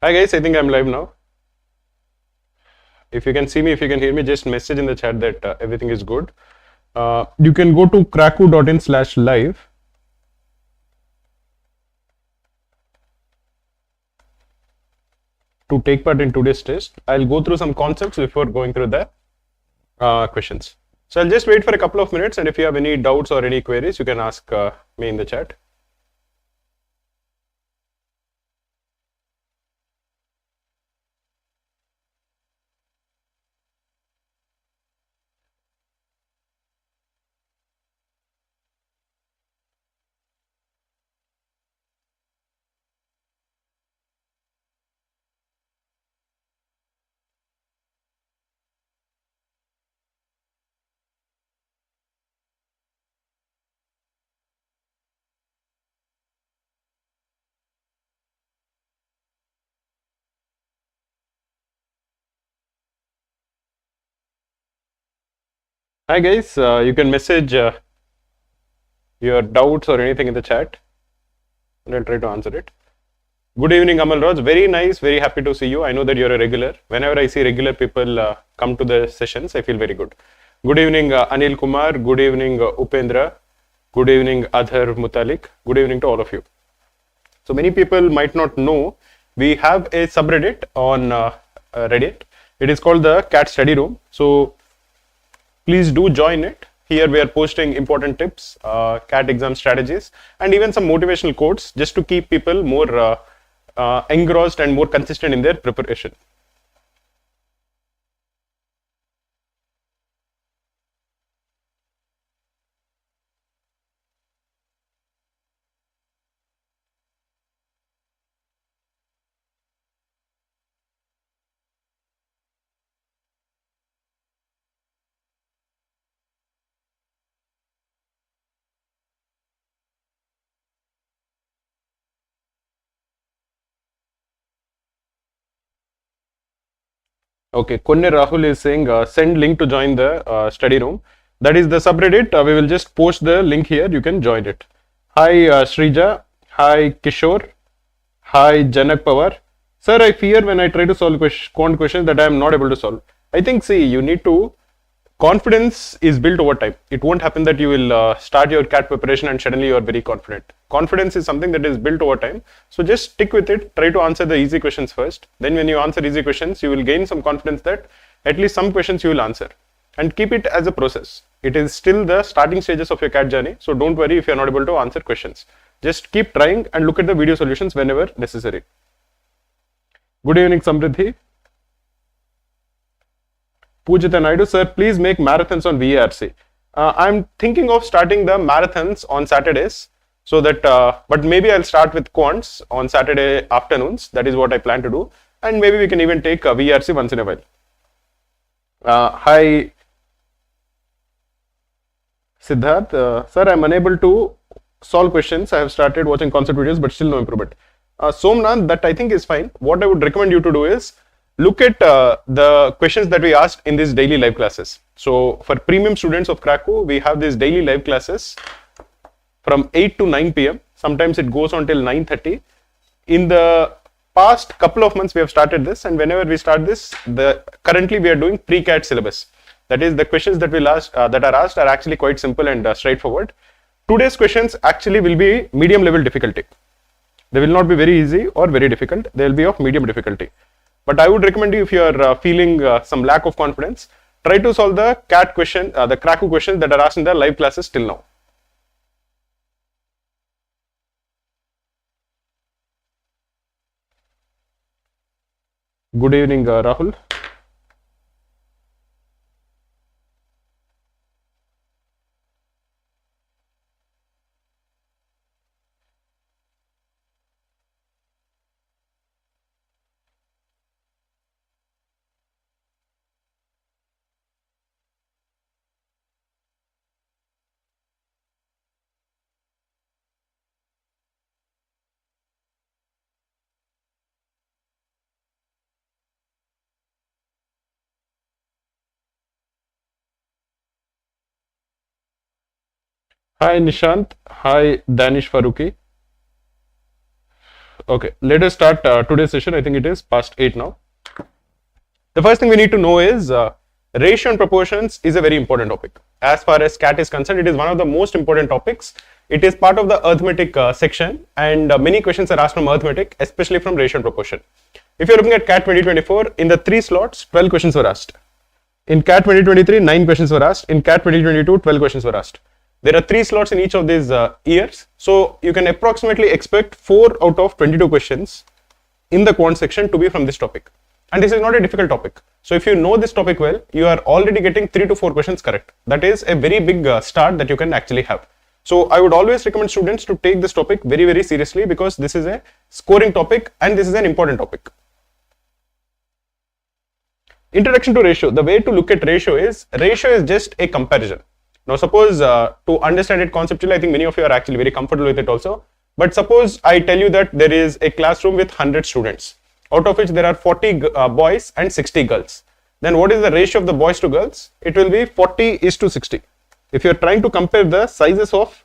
Hi guys, I think I'm live now. If you can see me, if you can hear me, just message in the chat that everything is good. You can go to kraku.in/live. To take part in today's test. I'll go through some concepts before going through the questions. So I'll just wait for a couple of minutes, and if you have any doubts or any queries, you can ask me in the chat. Hi guys, you can message your doubts or anything in the chat, and I'll try to answer it. Good evening, Amal Raj. Very nice, very happy to see you. I know that you're a regular. Whenever I see regular people come to the sessions, I feel very good. Good evening, Anil Kumar. Good evening, Upendra. Good evening, Adhar Mutalik. Good evening to all of you. So many people might not know we have a subreddit on Reddit. It is called the Cat Study Room. So please do join it. Here we are posting important tips, CAT exam strategies, and even some motivational quotes just to keep people more engrossed and more consistent in their preparation. Okay, Konne Rahul is saying send link to join the study room. That is the subreddit. We will just post the link here. You can join it. Hi Srija. Hi Kishore. Hi Janak Pawar. Sir, I fear when I try to solve quant questions that I am not able to solve. I think, see, you need to, confidence is built over time. It won't happen that you will start your CAT preparation and suddenly you are very confident. Confidence is something that is built over time. So just stick with it. Try to answer the easy questions first. Then when you answer easy questions, you will gain some confidence that at least some questions you will answer. And keep it as a process. It is still the starting stages of your CAT journey. So don't worry if you are not able to answer questions. Just keep trying and look at the video solutions whenever necessary. Good evening, Samriddhi. Pujita Naidu, sir, please make marathons on VARC. I'm thinking of starting the marathons on Saturdays, so that, but maybe I'll start with quants on Saturday afternoons. That is what I plan to do. And maybe we can even take VARC once in a while. Hi, Siddharth. Sir, I'm unable to solve questions. I have started watching concept videos, but still no improvement. Somnath, that I think is fine. What I would recommend you to do is look at the questions that we asked in these daily live classes. So for premium students of Kraku, we have these daily live classes from 8 to 9 p.m. Sometimes it goes on till 9:30. In the past couple of months, we have started this, and whenever we start this, currently we are doing pre-CAT syllabus. That is, the questions that that are asked are actually quite simple and straightforward. Today's questions actually will be medium level difficulty. They will not be very easy or very difficult. They will be of medium difficulty. But I would recommend you, if you are feeling some lack of confidence, try to solve the CAT question, the Kraku questions that are asked in the live classes till now. Good evening, Rahul. Hi, Nishant. Hi, Danish Faruqi. Okay, let us start today's session. I think it is past 8 now. The first thing we need to know is ratio and proportions is a very important topic. As far as CAT is concerned, it is one of the most important topics. It is part of the arithmetic section, and many questions are asked from arithmetic, especially from ratio and proportion. If you're looking at CAT 2024, in the 3 slots, 12 questions were asked. In CAT 2023, 9 questions were asked. In CAT 2022, 12 questions were asked. There are 3 slots in each of these years. So you can approximately expect 4 out of 22 questions in the quant section to be from this topic. And this is not a difficult topic. So if you know this topic well, you are already getting 3 to 4 questions correct. That is a very big start that you can actually have. So I would always recommend students to take this topic very, very seriously, because this is a scoring topic and this is an important topic. Introduction to ratio. The way to look at ratio is just a comparison. Now suppose to understand it conceptually, I think many of you are actually very comfortable with it also. But suppose I tell you that there is a classroom with 100 students, out of which there are 40 boys and 60 girls. Then what is the ratio of the boys to girls? It will be 40:60. If you are trying to compare the sizes of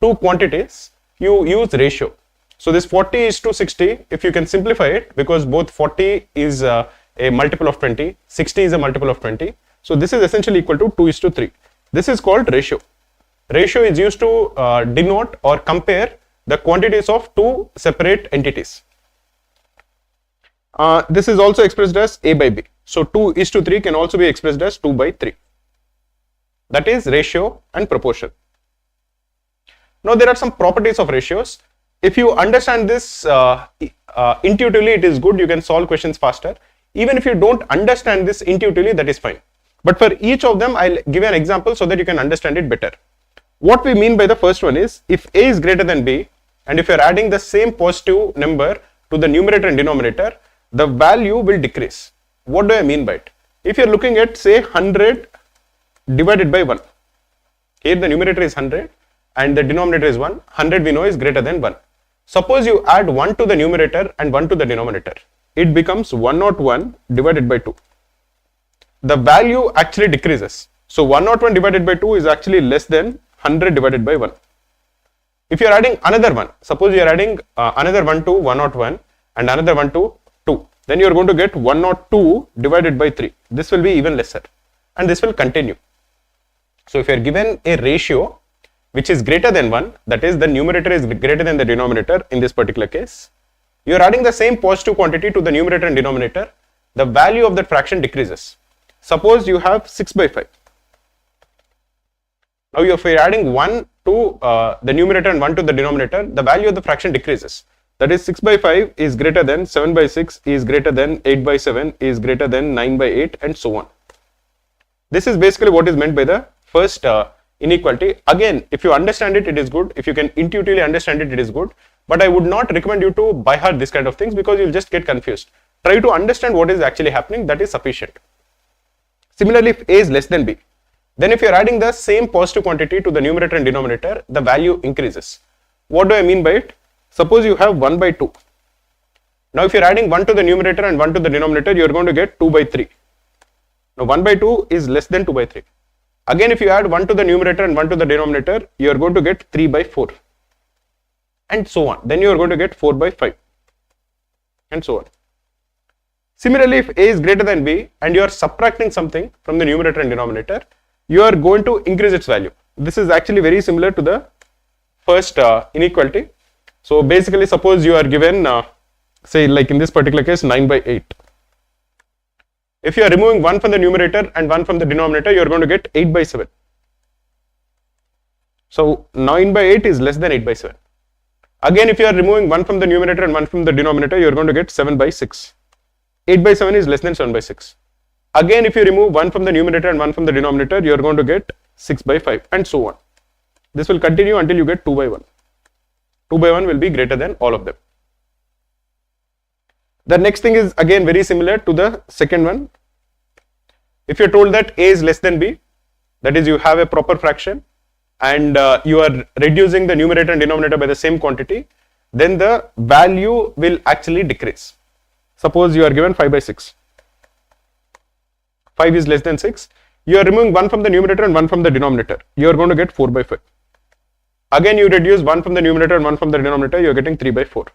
2 quantities, you use ratio. So this 40:60, if you can simplify it, because both 40 is a multiple of 20, 60 is a multiple of 20. So this is essentially equal to 2:3. This is called ratio. Ratio is used to denote or compare the quantities of 2 separate entities. This is also expressed as A by B. So 2:3 can also be expressed as 2 by 3. That is ratio and proportion. Now there are some properties of ratios. If you understand this intuitively, it is good. You can solve questions faster. Even if you don't understand this intuitively, that is fine. But for each of them, I'll give an example so that you can understand it better. What we mean by the first one is, if A is greater than B, and if you're adding the same positive number to the numerator and denominator, the value will decrease. What do I mean by it? If you're looking at, say, 100 divided by 1. Here the numerator is 100 and the denominator is 1. 100 we know is greater than 1. Suppose you add 1 to the numerator and 1 to the denominator. It becomes 101 divided by 2. The value actually decreases. So 101 divided by 2 is actually less than 100 divided by 1. If you are adding another one, suppose you are adding another 1 to 101 and another 1 to 2, then you are going to get 102 divided by 3. This will be even lesser, and this will continue. So if you are given a ratio which is greater than 1, that is the numerator is greater than the denominator in this particular case, you are adding the same positive quantity to the numerator and denominator, the value of that fraction decreases. Suppose you have 6 by 5. Now if you are adding 1 to the numerator and 1 to the denominator, the value of the fraction decreases. That is 6 by 5 is greater than 7 by 6 is greater than 8 by 7 is greater than 9 by 8 and so on. This is basically what is meant by the first inequality. Again, if you understand it, it is good. If you can intuitively understand it, it is good. But I would not recommend you to by heart this kind of things, because you will just get confused. Try to understand what is actually happening. That is sufficient. Similarly, if A is less than B, then if you are adding the same positive quantity to the numerator and denominator, the value increases. What do I mean by it? Suppose you have 1 by 2. Now if you are adding 1 to the numerator and 1 to the denominator, you are going to get 2 by 3. Now 1 by 2 is less than 2 by 3. Again, if you add 1 to the numerator and 1 to the denominator, you are going to get 3 by 4. And so on. Then you are going to get 4 by 5. And so on. Similarly, if A is greater than B and you are subtracting something from the numerator and denominator, you are going to increase its value. This is actually very similar to the first inequality. So basically, suppose you are given, say like in this particular case, 9 by 8. If you are removing 1 from the numerator and 1 from the denominator, you are going to get 8 by 7. So 9 by 8 is less than 8 by 7. Again, if you are removing 1 from the numerator and 1 from the denominator, you are going to get 7 by 6. 8 by 7 is less than 7 by 6. Again, if you remove 1 from the numerator and 1 from the denominator, you are going to get 6 by 5 and so on. This will continue until you get 2 by 1. 2 by 1 will be greater than all of them. The next thing is again very similar to the second one. If you are told that A is less than B, that is you have a proper fraction and you are reducing the numerator and denominator by the same quantity, then the value will actually decrease. Suppose you are given 5 by 6. 5 is less than 6. You are removing 1 from the numerator and 1 from the denominator. You are going to get 4 by 5. Again, you reduce 1 from the numerator and 1 from the denominator, you are getting 3 by 4.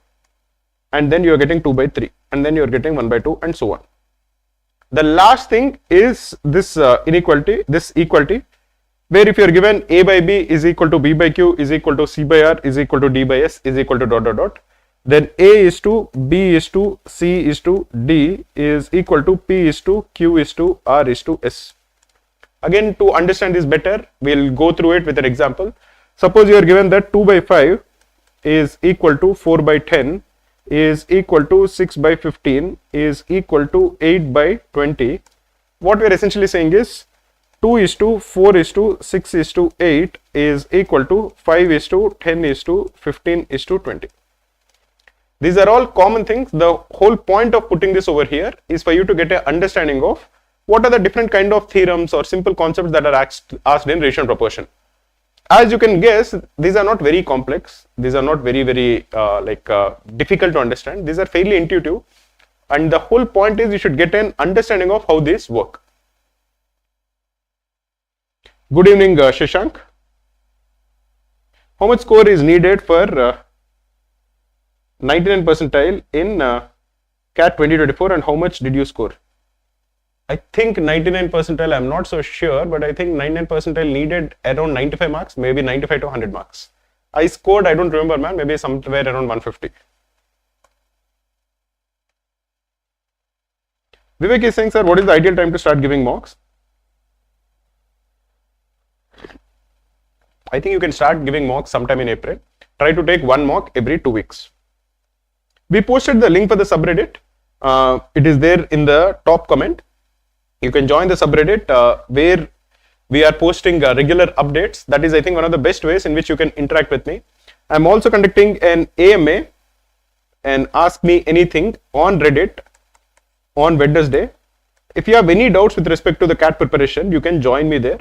and then you're getting 2 by 3, and then you're getting 1 by 2, and so on. The last thing is this inequality, this equality, where if you're given A by B is equal to B by Q is equal to C by R is equal to D by S is equal to dot dot dot, then A is to B is to C is to D is equal to P is to Q is to R is to S. Again, to understand this better, we'll go through it with an example. Suppose you are given that 2 by 5 is equal to 4 by 10 is equal to 6 by 15 is equal to 8 by 20. What we are essentially saying is 2 is to 4 is to 6 is to 8 is equal to 5 is to 10 is to 15 is to 20. These are all common things. The whole point of putting this over here is for you to get an understanding of what are the different kind of theorems or simple concepts that are asked in ratio and proportion. As you can guess, these are not very complex. These are not very difficult to understand. These are fairly intuitive, and the whole point is you should get an understanding of how these work. Good evening, Shashank. How much score is needed for 99 percentile in CAT 2024, and how much did you score? I think 99 percentile, I'm not so sure, but I think 99 percentile needed around 95 marks, maybe 95 to 100 marks. I scored, I don't remember, man, maybe somewhere around 150. Vivek is saying, sir, what is the ideal time to start giving mocks? I think you can start giving mocks sometime in April. Try to take one mock every 2 weeks. We posted the link for the subreddit. It is there in the top comment. You can join the subreddit where we are posting regular updates. That is, I think, one of the best ways in which you can interact with me. I'm also conducting an AMA and Ask Me Anything on Reddit on Wednesday. If you have any doubts with respect to the CAT preparation, you can join me there.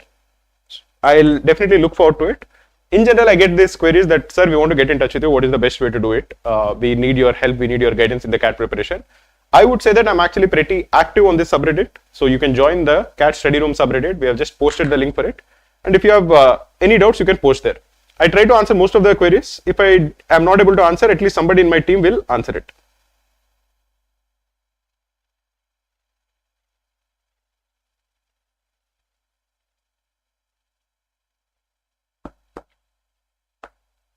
I'll definitely look forward to it. In general, I get these queries that, sir, we want to get in touch with you. What is the best way to do it? We need your help. We need your guidance in the CAT preparation. I would say that I'm actually pretty active on this subreddit. So you can join the CAT study room subreddit. We have just posted the link for it. And if you have any doubts, you can post there. I try to answer most of the queries. If I am not able to answer, at least somebody in my team will answer it.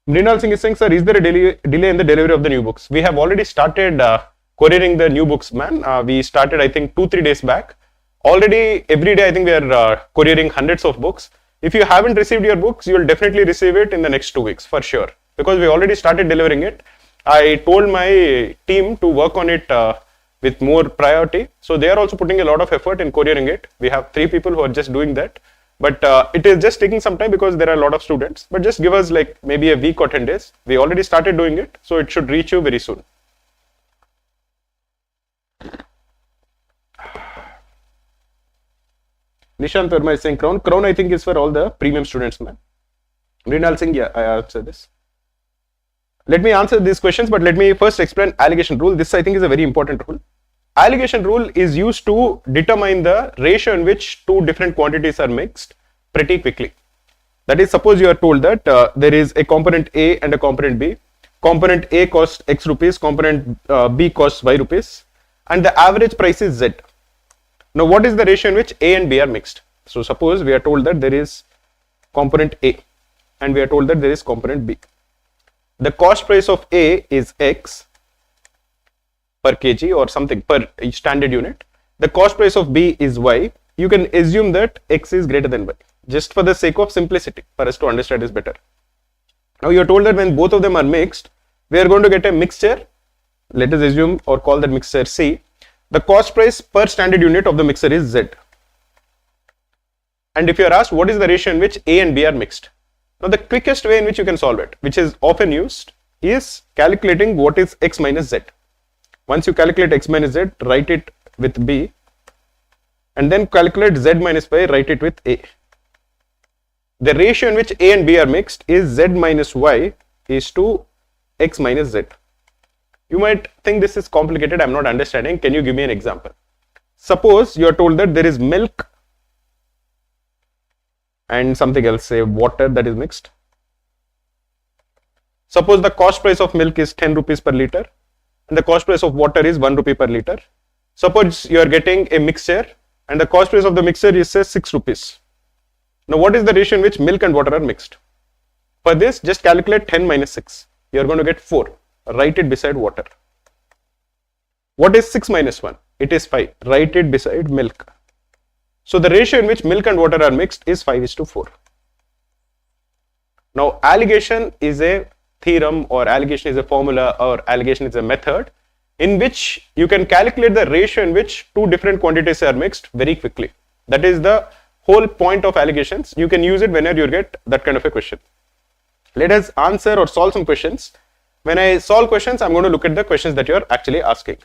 Mrinal Singh is saying, sir, is there a delay in the delivery of the new books? We have already started couriering the new books, man. We started, I think, 2-3 days back. Already, every day, I think we are couriering hundreds of books. If you haven't received your books, you will definitely receive it in the next 2 weeks, for sure. Because we already started delivering it. I told my team to work on it with more priority. So they are also putting a lot of effort in couriering it. We have 3 people who are just doing that. But it is just taking some time because there are a lot of students. But just give us like maybe a week or 10 days. We already started doing it. So it should reach you very soon. Nishant Verma is saying Crown. Crown, I think, is for all the premium students, man. Mrinal Singh, yeah, I answered this. Let me answer these questions, but let me first explain allegation rule. This, I think, is a very important rule. Allegation rule is used to determine the ratio in which 2 different quantities are mixed pretty quickly. That is, suppose you are told that there is a component A and a component B. Component A costs X rupees, component B costs Y rupees, and the average price is Z. Now, what is the ratio in which A and B are mixed? So, suppose we are told that there is component A and we are told that there is component B. The cost price of A is X per kg or something per standard unit. The cost price of B is Y. You can assume that X is greater than Y, just for the sake of simplicity, for us to understand this better. Now you are told that when both of them are mixed, we are going to get a mixture. Let us assume or call that mixture C. The cost price per standard unit of the mixture is Z. And if you are asked what is the ratio in which A and B are mixed, now the quickest way in which you can solve it, which is often used, is calculating what is X minus Z. Once you calculate X minus Z, write it with B, and then calculate Z minus Y, write it with A. The ratio in which A and B are mixed is Z minus Y is to X minus Z. You might think this is complicated, I'm not understanding. Can you give me an example? Suppose you are told that there is milk and something else, say water, that is mixed. Suppose the cost price of milk is 10 rupees per liter and the cost price of water is 1 rupee per liter. Suppose you are getting a mixture and the cost price of the mixture is say 6 rupees. Now what is the ratio in which milk and water are mixed? For this, just calculate 10 minus 6. You are going to get 4. Write it beside water. What is 6 minus 1? It is 5. Write it beside milk. So the ratio in which milk and water are mixed is 5:4. Now alligation is a theorem, or alligation is a formula, or alligation is a method in which you can calculate the ratio in which two different quantities are mixed very quickly. That is the whole point of alligations. You can use it whenever you get that kind of a question. Let us answer or solve some questions. When I solve questions, I'm going to look at the questions that you are actually asking.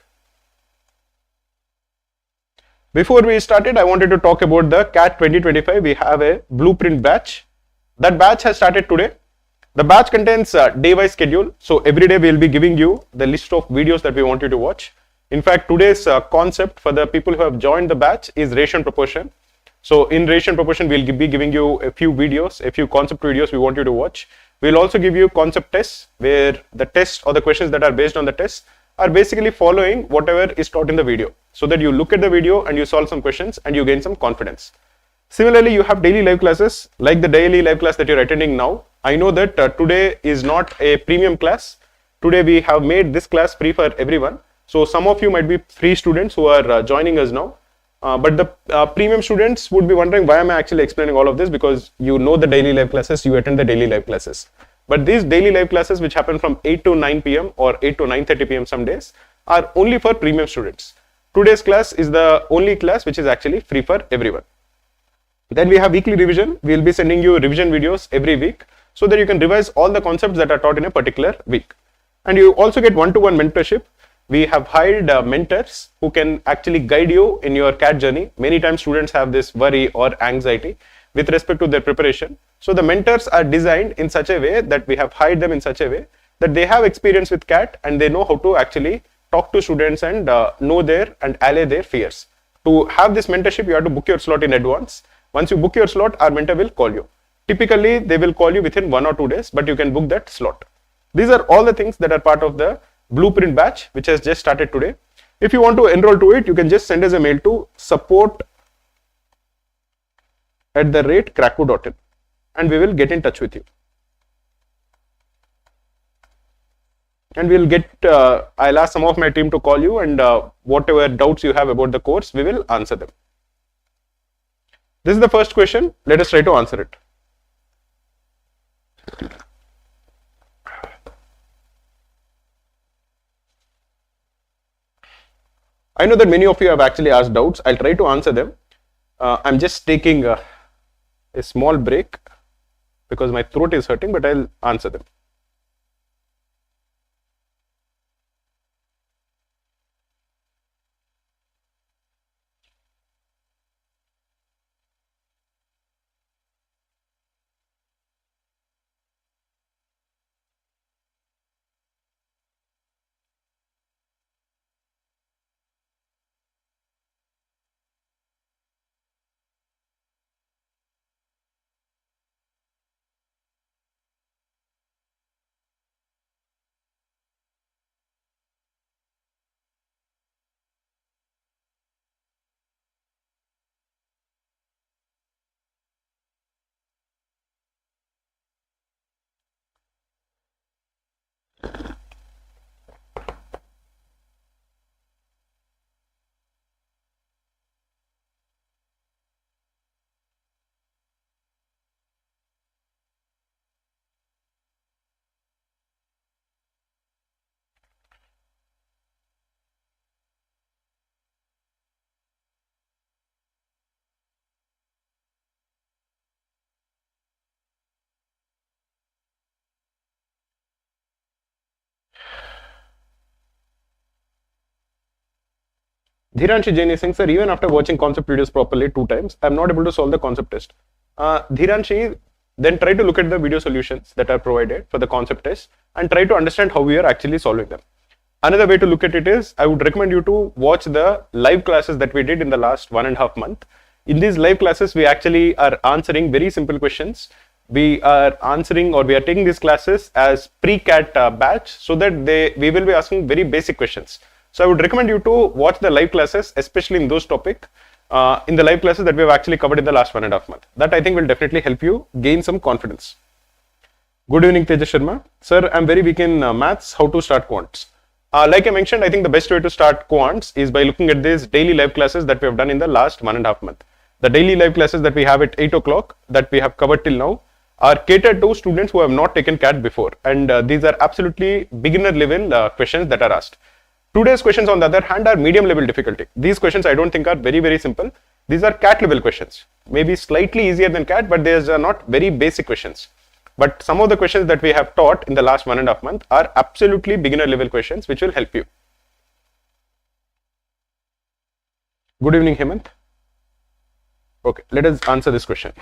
Before we started, I wanted to talk about the CAT 2025. We have a blueprint batch. That batch has started today. The batch contains a day-wise schedule. So every day we will be giving you the list of videos that we want you to watch. In fact, today's concept for the people who have joined the batch is ratio and proportion. So in ratio and proportion, we'll be giving you a few videos, a few concept videos we want you to watch. We'll also give you concept tests where the tests or the questions that are based on the tests are basically following whatever is taught in the video, so that you look at the video and you solve some questions and you gain some confidence. Similarly, you have daily live classes like the daily live class that you're attending now. I know that today is not a premium class. Today we have made this class free for everyone. So some of you might be free students who are joining us now. But the premium students would be wondering, why am I actually explaining all of this? Because you know the daily live classes, you attend the daily live classes. But these daily live classes, which happen from 8 to 9 p.m. or 8 to 9:30 p.m. some days, are only for premium students. Today's class is the only class which is actually free for everyone. Then we have weekly revision. We will be sending you revision videos every week so that you can revise all the concepts that are taught in a particular week. And you also get one-to-one mentorship. We have hired mentors who can actually guide you in your CAT journey. Many times students have this worry or anxiety with respect to their preparation. So the mentors are designed in such a way that we have hired them in such a way that they have experience with CAT and they know how to actually talk to students and know their and allay their fears. To have this mentorship, you have to book your slot in advance. Once you book your slot, our mentor will call you. Typically, they will call you within 1 or 2 days, but you can book that slot. These are all the things that are part of the blueprint batch, which has just started today. If you want to enroll to it, you can just send us a mail to support@crackcode.in and we will get in touch with you. And we'll I'll ask some of my team to call you, and whatever doubts you have about the course, we will answer them. This is the first question. Let us try to answer it. I know that many of you have actually asked doubts. I'll try to answer them. I'm just taking a small break because my throat is hurting, but I'll answer them. Dhiranshi Jain is saying, sir, even after watching concept videos properly 2 times, I'm not able to solve the concept test. Dhiranshi, then try to look at the video solutions that are provided for the concept test and try to understand how we are actually solving them. Another way to look at it is, I would recommend you to watch the live classes that we did in the last 1.5 months. In these live classes, we actually are answering very simple questions we are answering or we are taking these classes as pre-CAT batch, so that we will be asking very basic questions. So I would recommend you to watch the live classes, especially in those topics, in the live classes that we have actually covered in the last 1.5 months. That I think will definitely help you gain some confidence. Good evening, Tejas Sharma. Sir, I'm very weak in maths. How to start quants? Like I mentioned, I think the best way to start quants is by looking at these daily live classes that we have done in the last 1.5 months. The daily live classes that we have at 8 o'clock that we have covered till now are catered to students who have not taken CAT before, and these are absolutely beginner level questions that are asked. Today's questions, on the other hand, are medium level difficulty. These questions I don't think are very simple. These are CAT level questions, maybe slightly easier than CAT, but these are not very basic questions. But some of the questions that we have taught in the last 1.5 months are absolutely beginner level questions, which will help you. Good evening, Hemant. Okay, let us answer this question.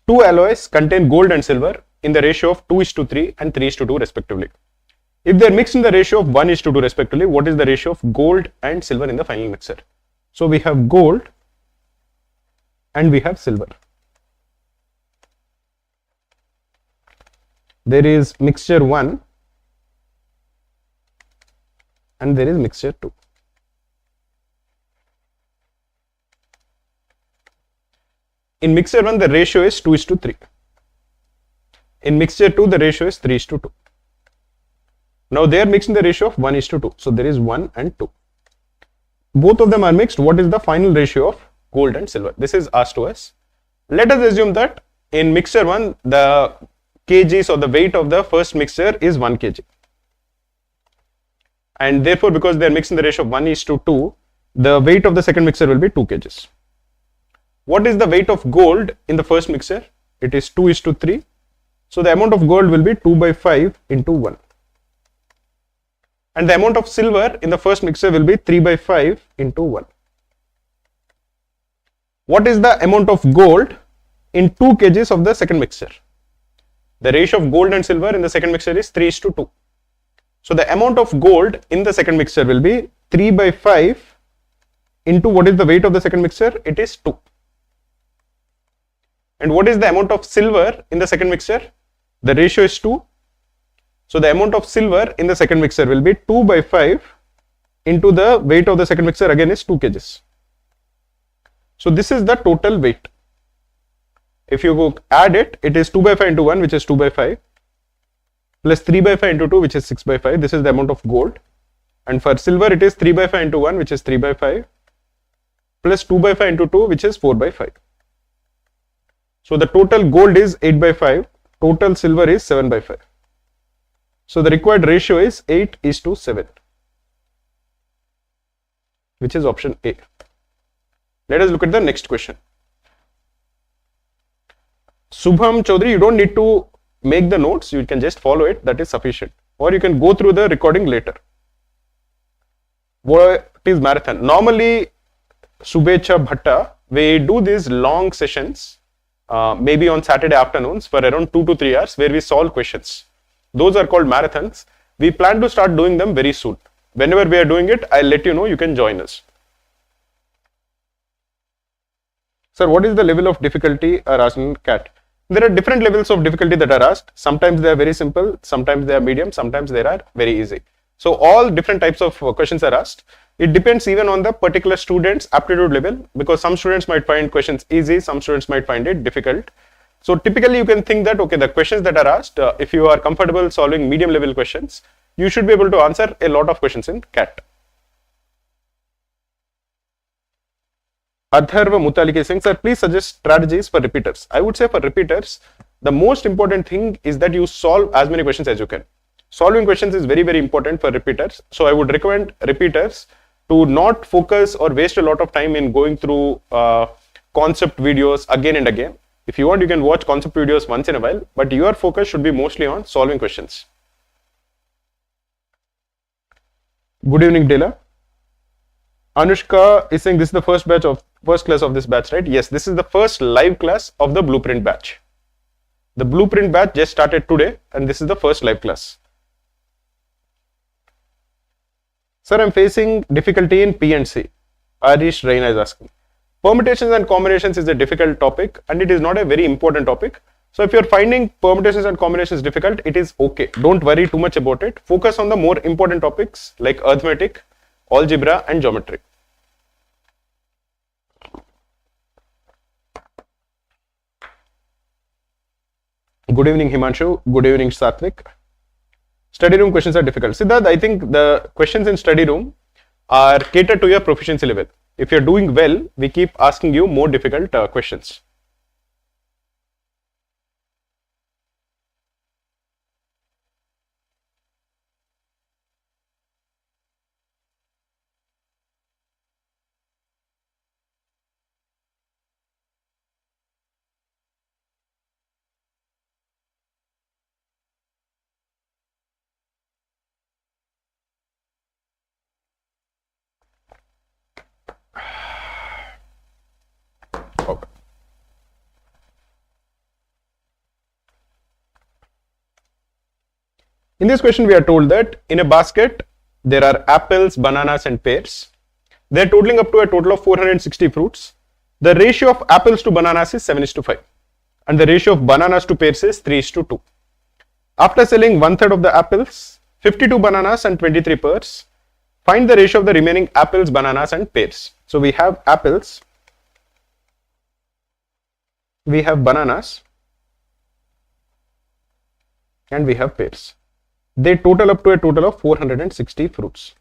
Two alloys contain gold and silver in the ratio of 2:3 and 3:2 respectively. If they are mixed in the ratio of 1:2 respectively, what is the ratio of gold and silver in the final mixture? So we have gold and we have silver. There is mixture 1 and there is mixture 2. In mixture 1, the ratio is 2:3. In mixture 2, the ratio is 3:2. Now they are mixed in the ratio of 1:2. So there is 1 and 2. Both of them are mixed. What is the final ratio of gold and silver? This is asked to us. Let us assume that in mixture 1, the kgs or the weight of the first mixture is 1 kg. And therefore, because they are mixed in the ratio of 1:2, the weight of the second mixture will be 2 kgs. What is the weight of gold in the first mixture? It is 2:3. So the amount of gold will be 2/5 into 1. And the amount of silver in the first mixture will be 3/5 into 1. What is the amount of gold in 2 kgs of the second mixture? The ratio of gold and silver in the second mixture is 3:2. So the amount of gold in the second mixture will be 3/5 into what is the weight of the second mixture? It is 2. And what is the amount of silver in the second mixture? The ratio is 2. So the amount of silver in the second mixture will be 2/5 into the weight of the second mixture, again is 2 kgs. So this is the total weight. If you go add it, it is 2/5 into 1, which is 2/5, plus 3/5 into 2, which is 6/5. This is the amount of gold. And for silver, it is 3/5 into 1, which is 3/5, plus 2/5 into 2, which is 4/5. So the total gold is 8/5, total silver is 7/5. So the required ratio is 8:7, which is option A. Let us look at the next question. Subham Chaudhary, you don't need to make the notes, you can just follow it, that is sufficient. Or you can go through the recording later. What is marathon? Normally, Subhecha Bhatta, we do these long sessions, maybe on Saturday afternoons for around 2 to 3 hours, where we solve questions. Those are called marathons. We plan to start doing them very soon. Whenever we are doing it, I'll let you know, you can join us. Sir, what is the level of difficulty are asked in CAT? There are different levels of difficulty that are asked. Sometimes they are very simple, sometimes they are medium, sometimes they are very easy. So all different types of questions are asked. It depends even on the particular student's aptitude level, because some students might find questions easy, some students might find it difficult. So typically you can think that, okay, the questions that are asked, if you are comfortable solving medium level questions, you should be able to answer a lot of questions in CAT. Adharva Mutalike saying, sir, please suggest strategies for repeaters. I would say for repeaters, the most important thing is that you solve as many questions as you can. Solving questions is very important for repeaters. So I would recommend repeaters to not focus or waste a lot of time in going through concept videos again and again. If you want, you can watch concept videos once in a while, but your focus should be mostly on solving questions. Good evening, Dela. Anushka is saying this is the first class of this batch, right? Yes, this is the first live class of the Blueprint batch. The Blueprint batch just started today, and this is the first live class. Sir, I'm facing difficulty in P and C. Arish Raina is asking. Permutations and combinations is a difficult topic and it is not a very important topic. So if you're finding permutations and combinations difficult, it is okay. Don't worry too much about it. Focus on the more important topics like arithmetic, algebra and geometry. Good evening, Himanshu. Good evening, Satvik. Study room questions are difficult. Siddharth, I think the questions in study room are catered to your proficiency level. If you're doing well, we keep asking you more difficult questions. Okay. In this question, we are told that in a basket, there are apples, bananas and pears. They are totaling up to a total of 460 fruits. The ratio of apples to bananas is 7:5 and the ratio of bananas to pears is 3:2. After selling 1/3 of the apples, 52 bananas and 23 pears, find the ratio of the remaining apples, bananas and pears. So we have apples, we have bananas and we have pears. They total up to a total of 460 fruits.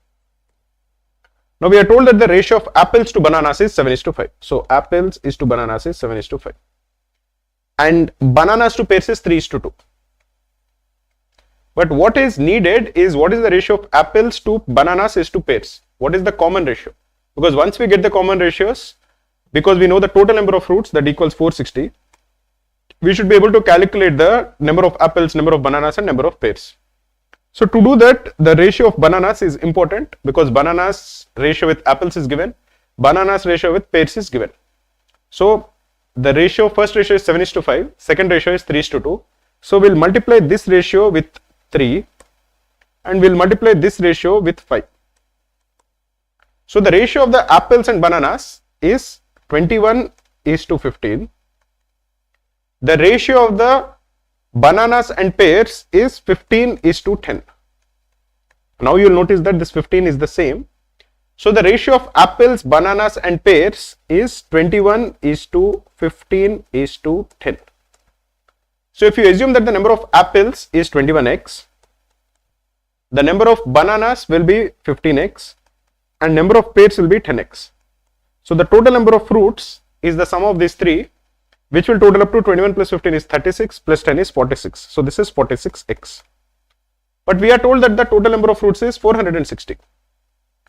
Now we are told that the ratio of apples to bananas is 7:5. So apples is to bananas is 7:5 and bananas to pears is 3:2. But what is needed is what is the ratio of apples to bananas is to pears. What is the common ratio? Because once we get the common ratios, because we know the total number of fruits that equals 460, we should be able to calculate the number of apples, number of bananas and number of pears. So to do that, the ratio of bananas is important because bananas ratio with apples is given, bananas ratio with pears is given. So the ratio, first ratio is 7:5, second ratio is 3:2. So we'll multiply this ratio with 3 and we'll multiply this ratio with 5. So the ratio of the apples and bananas is 21:15. The ratio of the bananas and pears is 15:10. Now you'll notice that this 15 is the same. So the ratio of apples, bananas and pears is 21:15:10. So if you assume that the number of apples is 21x, the number of bananas will be 15x and number of pears will be 10x. So the total number of fruits is the sum of these three, which will total up to 21 plus 15 is 36 plus 10 is 46. So this is 46x. But we are told that the total number of fruits is 460.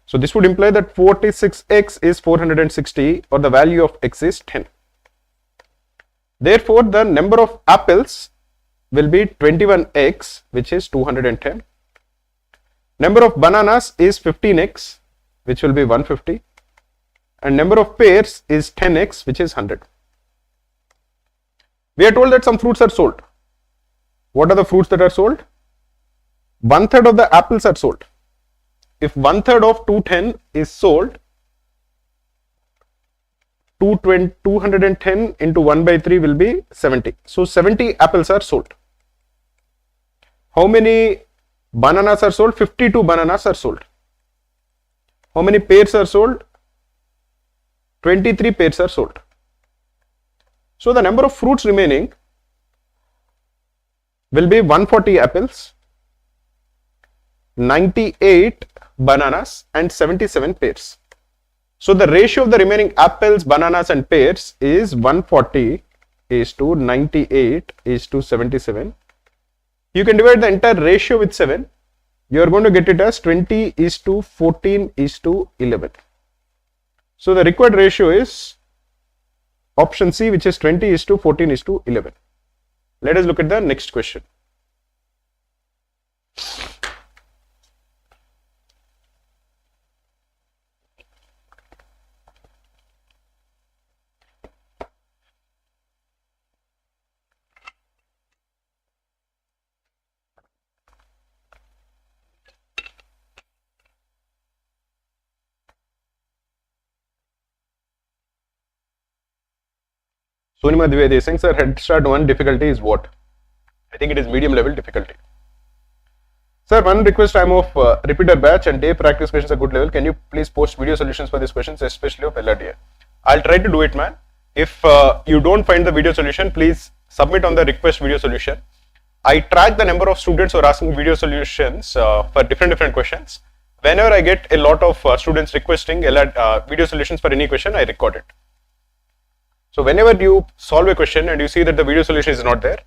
So this would imply that 46x is 460 or the value of x is 10. Therefore, the number of apples will be 21x, which is 210. Number of bananas is 15x, which will be 150. And number of pears is 10x, which is 100. We are told that some fruits are sold. What are the fruits that are sold? 1/3 of the apples are sold. If 1/3 of 210 is sold, 210 into 1/3 will be 70. So 70 apples are sold. How many bananas are sold? 52 bananas are sold. How many pears are sold? 23 pears are sold. So the number of fruits remaining will be 140 apples, 98 bananas and 77 pears. So the ratio of the remaining apples, bananas and pears is 140 is to 98 is to 77. You can divide the entire ratio with 7. You are going to get it as 20 is to 14 is to 11. So the required ratio is option C, which is 20 is to 14 is to 11. Let us look at the next question. Sonima Dwivedi is saying, sir, head start 1 difficulty is what? I think it is medium level difficulty. Sir, one request, I'm of repeater batch and day practice questions are good level. Can you please post video solutions for these questions, especially of LRDA? I'll try to do it, man. If you don't find the video solution, please submit on the request video solution. I track the number of students who are asking video solutions for different questions. Whenever I get a lot of students requesting video solutions for any question, I record it. So whenever you solve a question and you see that the video solution is not there,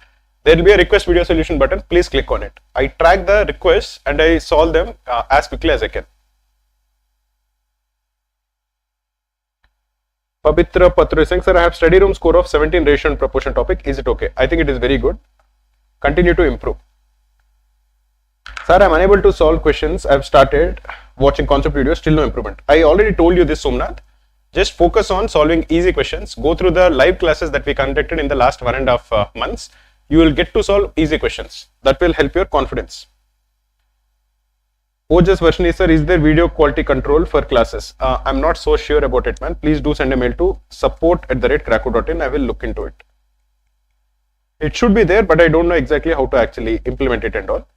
there will be a request video solution button. Please click on it. I track the requests and I solve them as quickly as I can. Pavitra Patra is saying, sir, I have study room score of 17 ratio and proportion topic. Is it okay? I think it is very good. Continue to improve. Sir, I am unable to solve questions. I have started watching concept videos, still no improvement. I already told you this, Somnath. Just focus on solving easy questions. Go through the live classes that we conducted in the last 1.5 months. You will get to solve easy questions. That will help your confidence. Ojas Varshini, sir, is there video quality control for classes? I'm not so sure about it, man. Please do send a mail to support@cracko.in. I will look into it. It should be there, but I don't know exactly how to actually implement it and all.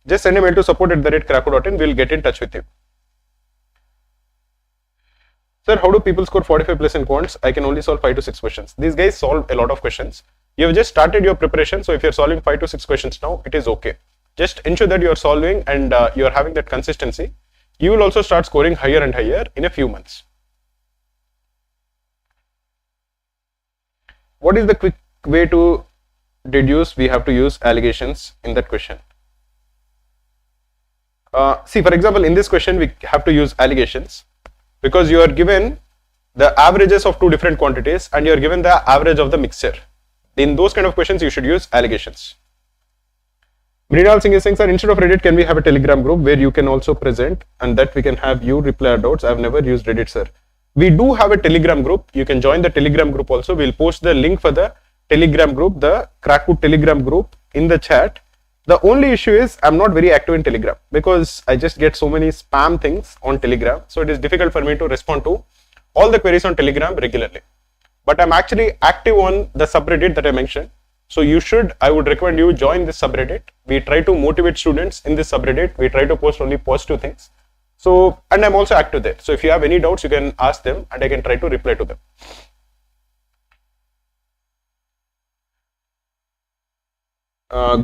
Just send a mail to support@cracko.in. We'll get in touch with you. Sir, how do people score 45 plus in quants? I can only solve 5 to 6 questions. These guys solve a lot of questions. You have just started your preparation, so if you're solving 5 to 6 questions now, it is okay. Just ensure that you're solving and you're having that consistency. You will also start scoring higher and higher in a few months. What is the quick way to deduce? We have to use allegations in that question. See, for example, in this question, we have to use allegations because you are given the averages of two different quantities and you are given the average of the mixture. In those kind of questions, you should use allegations. Mrinal Singh is saying, sir, instead of Reddit, can we have a Telegram group where you can also present and that we can have you reply our doubts? I've never used Reddit, sir. We do have a Telegram group. You can join the Telegram group also. We'll post the link for the Telegram group, the Cracko Telegram group in the chat. The only issue is I'm not very active in Telegram because I just get so many spam things on Telegram. So it is difficult for me to respond to all the queries on Telegram regularly. But I'm actually active on the subreddit that I mentioned. So I would recommend you join this subreddit. We try to motivate students in this subreddit. We try to post only positive things. So, and I'm also active there. So if you have any doubts, you can ask them and I can try to reply to them.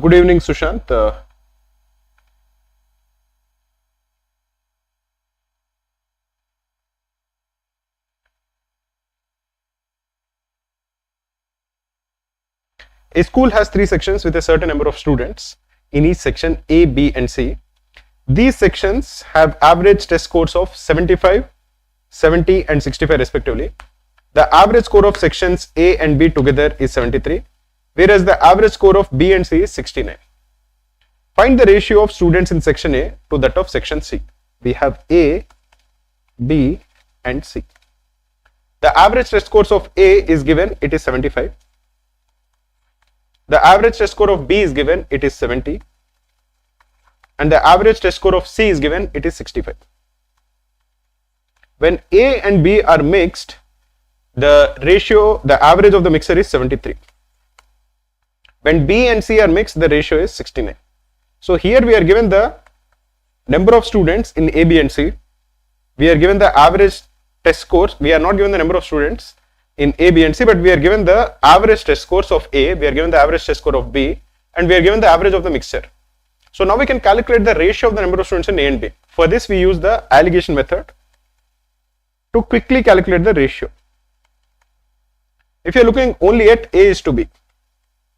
Good evening, Sushant. A school has 3 sections with a certain number of students in each section A, B and C. These sections have average test scores of 75, 70 and 65 respectively. The average score of sections A and B together is 73, whereas the average score of B and C is 69. Find the ratio of students in section A to that of section C. We have A, B and C. The average test scores of A is given, it is 75. The average test score of B is given, it is 70. And the average test score of C is given, it is 65. When A and B are mixed, the average of the mixture is 73. When B and C are mixed, the ratio is 69. So here we are given the number of students in A, B and C. We are given the average test scores. We are not given the number of students in A, B and C, but we are given the average test scores of A, we are given the average test score of B, and we are given the average of the mixture. So now we can calculate the ratio of the number of students in A and B. For this, we use the allegation method to quickly calculate the ratio. If you are looking only at A is to B,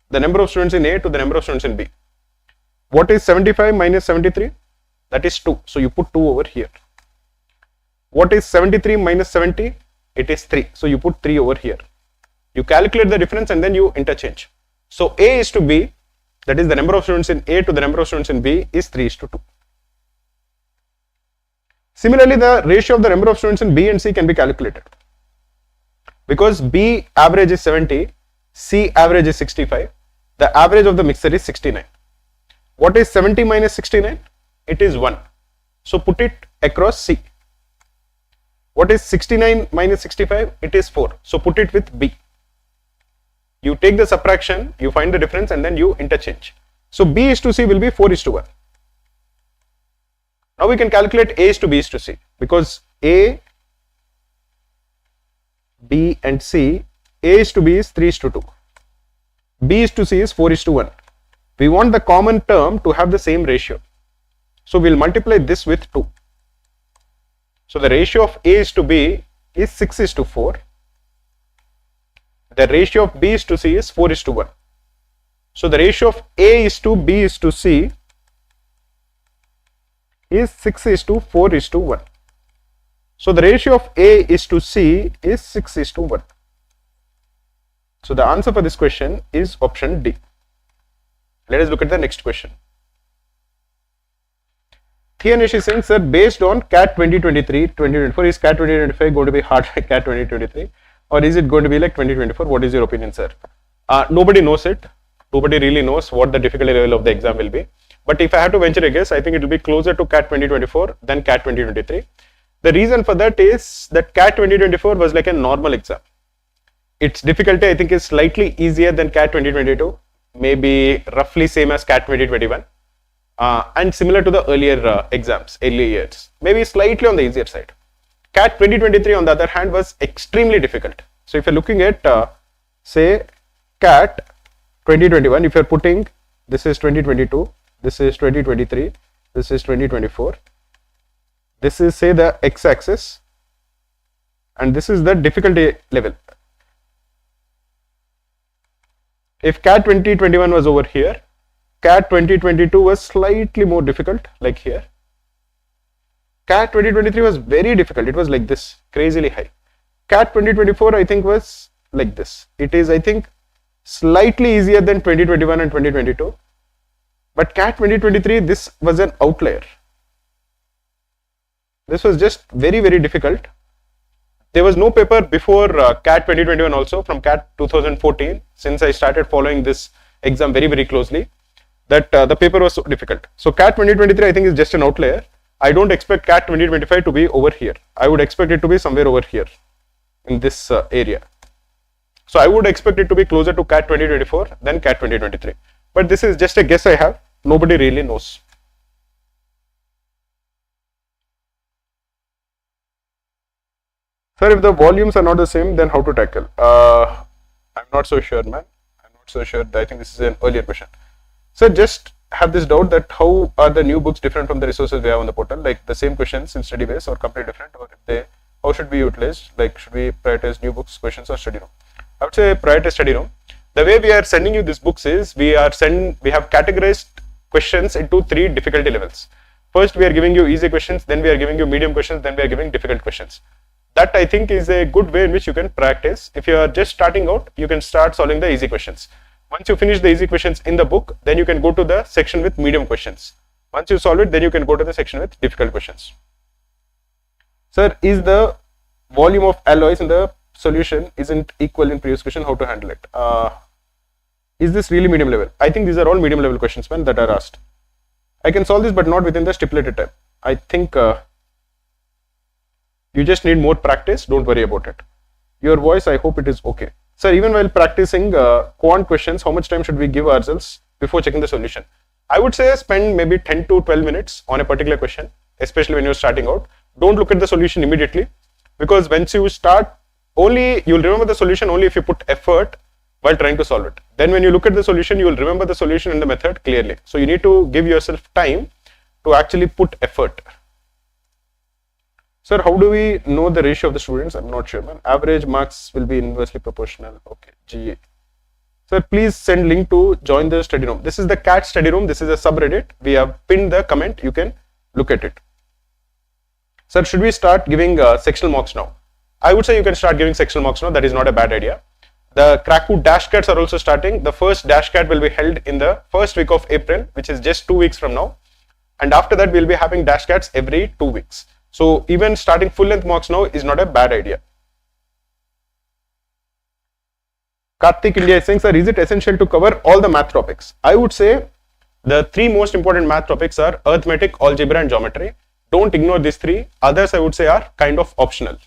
the number of students in A to the number of students in B. What is 75 minus 73? That is 2. So you put 2 over here. What is 73 minus 70? It is 3. So you put 3 over here. You calculate the difference and then you interchange. So A is to B, that is the number of students in A to the number of students in B is 3 is to 2. Similarly, the ratio of the number of students in B and C can be calculated. Because B average is 70, C average is 65, the average of the mixture is 69. What is 70 minus 69? It is 1. So put it across C. What is 69 minus 65? It is 4. So put it with B. You take the subtraction, you find the difference, and then you interchange. So B is to C will be 4 is to 1. Now we can calculate A is to B is to C, because A, B and C, A is to B is 3 is to 2. B is to C is 4 is to 1. We want the common term to have the same ratio. So we'll multiply this with 2. So the ratio of A is to B is 6 is to 4. The ratio of B is to C is 4 is to 1. So the ratio of A is to B is to C is 6 is to 4 is to 1. So the ratio of A is to C is 6 is to 1. So the answer for this question is option D. Let us look at the next question. Theanesh is saying, sir, based on CAT 2023-2024, is CAT 2025 going to be hard like CAT 2023, or is it going to be like 2024? What is your opinion, sir? Nobody knows it. Nobody really knows what the difficulty level of the exam will be. But if I have to venture a guess, I think it will be closer to CAT 2024 than CAT 2023. The reason for that is that CAT 2024 was like a normal exam. Its difficulty, I think, is slightly easier than CAT 2022, maybe roughly same as CAT 2021, and similar to the earlier exams, earlier years, maybe slightly on the easier side. CAT 2023, on the other hand, was extremely difficult. So if you're looking at, say, CAT 2021, if you're putting, this is 2022, this is 2023, this is 2024, this is, say, the x-axis, and this is the difficulty level. If CAT 2021 was over here, CAT 2022 was slightly more difficult, like here. CAT 2023 was very difficult. It was like this, crazily high. CAT 2024, I think, was like this. It is, I think, slightly easier than 2021 and 2022. But CAT 2023, this was an outlier. This was just very, very difficult. There was no paper before CAT 2021 also, from CAT 2014, since I started following this exam very, very closely, that the paper was so difficult. So CAT 2023, I think, is just an outlier. I don't expect CAT 2025 to be over here. I would expect it to be somewhere over here in this area. So I would expect it to be closer to CAT 2024 than CAT 2023. But this is just a guess I have. Nobody really knows. Sir, if the volumes are not the same, then how to tackle? I'm not so sure, man. I'm not so sure. I think this is an earlier question. Sir, just have this doubt that how are the new books different from the resources we have on the portal? Like the same questions in study base or completely different? Or if they, how should we utilize? Like, should we prioritize new books, questions, or study room? I would say prioritize study room. The way we are sending you these books is we have categorized questions into 3 difficulty levels. First, we are giving you easy questions, then we are giving you medium questions, then we are giving difficult questions. That, I think, is a good way in which you can practice. If you are just starting out, you can start solving the easy questions. Once you finish the easy questions in the book, then you can go to the section with medium questions. Once you solve it, then you can go to the section with difficult questions. Sir, is the volume of alloys in the solution isn't equal in previous question? How to handle it? Is this really medium level? I think these are all medium level questions, man, that are asked. I can solve this, but not within the stipulated time. I think you just need more practice. Don't worry about it. Your voice, I hope it is okay. Sir, even while practicing quant questions, how much time should we give ourselves before checking the solution? I would say spend maybe 10 to 12 minutes on a particular question, especially when you're starting out. Don't look at the solution immediately, because once you start, you'll remember the solution only if you put effort while trying to solve it. Then when you look at the solution, you will remember the solution and the method clearly. So you need to give yourself time to actually put effort. Sir, how do we know the ratio of the students? I'm not sure, man. Average marks will be inversely proportional. Okay, GA. Sir, please send link to join the study room. This is the CAT study room. This is a subreddit. We have pinned the comment. You can look at it. Sir, should we start giving sectional marks now? I would say you can start giving sectional marks now. That is not a bad idea. The Krakow dash cats are also starting. The first dash cat will be held in the first week of April, which is just 2 weeks from now. And after that, we'll be having dash cats every 2 weeks. So even starting full length mocks now is not a bad idea. Karthik India is saying, sir, is it essential to cover all the math topics? I would say the 3 most important math topics are arithmetic, algebra, and geometry. Don't ignore these 3. Others, I would say, are kind of optional.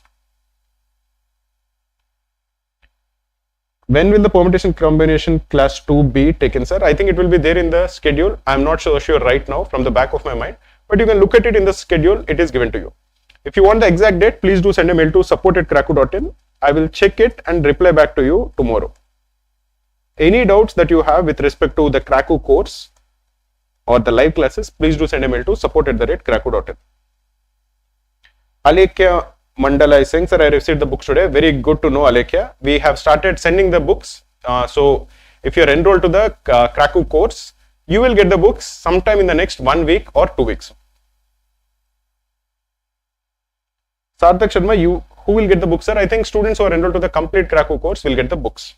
When will the permutation combination class 2 be taken, sir? I think it will be there in the schedule. I'm not so sure right now from the back of my mind, but you can look at it in the schedule. It is given to you. If you want the exact date, please do send a mail to support@kraku.in. I will check it and reply back to you tomorrow. Any doubts that you have with respect to the Kraku course or the live classes, please do send a mail to support@kraku.in. Alekhya Mandala is saying, sir, I received the books today. Very good to know, Alekhya. We have started sending the books. So if you're enrolled to the Kraku course, you will get the books sometime in the next 1 week or 2 weeks. Sarthak Sharma, who will get the books, sir? I think students who are enrolled to the complete Kraku course will get the books.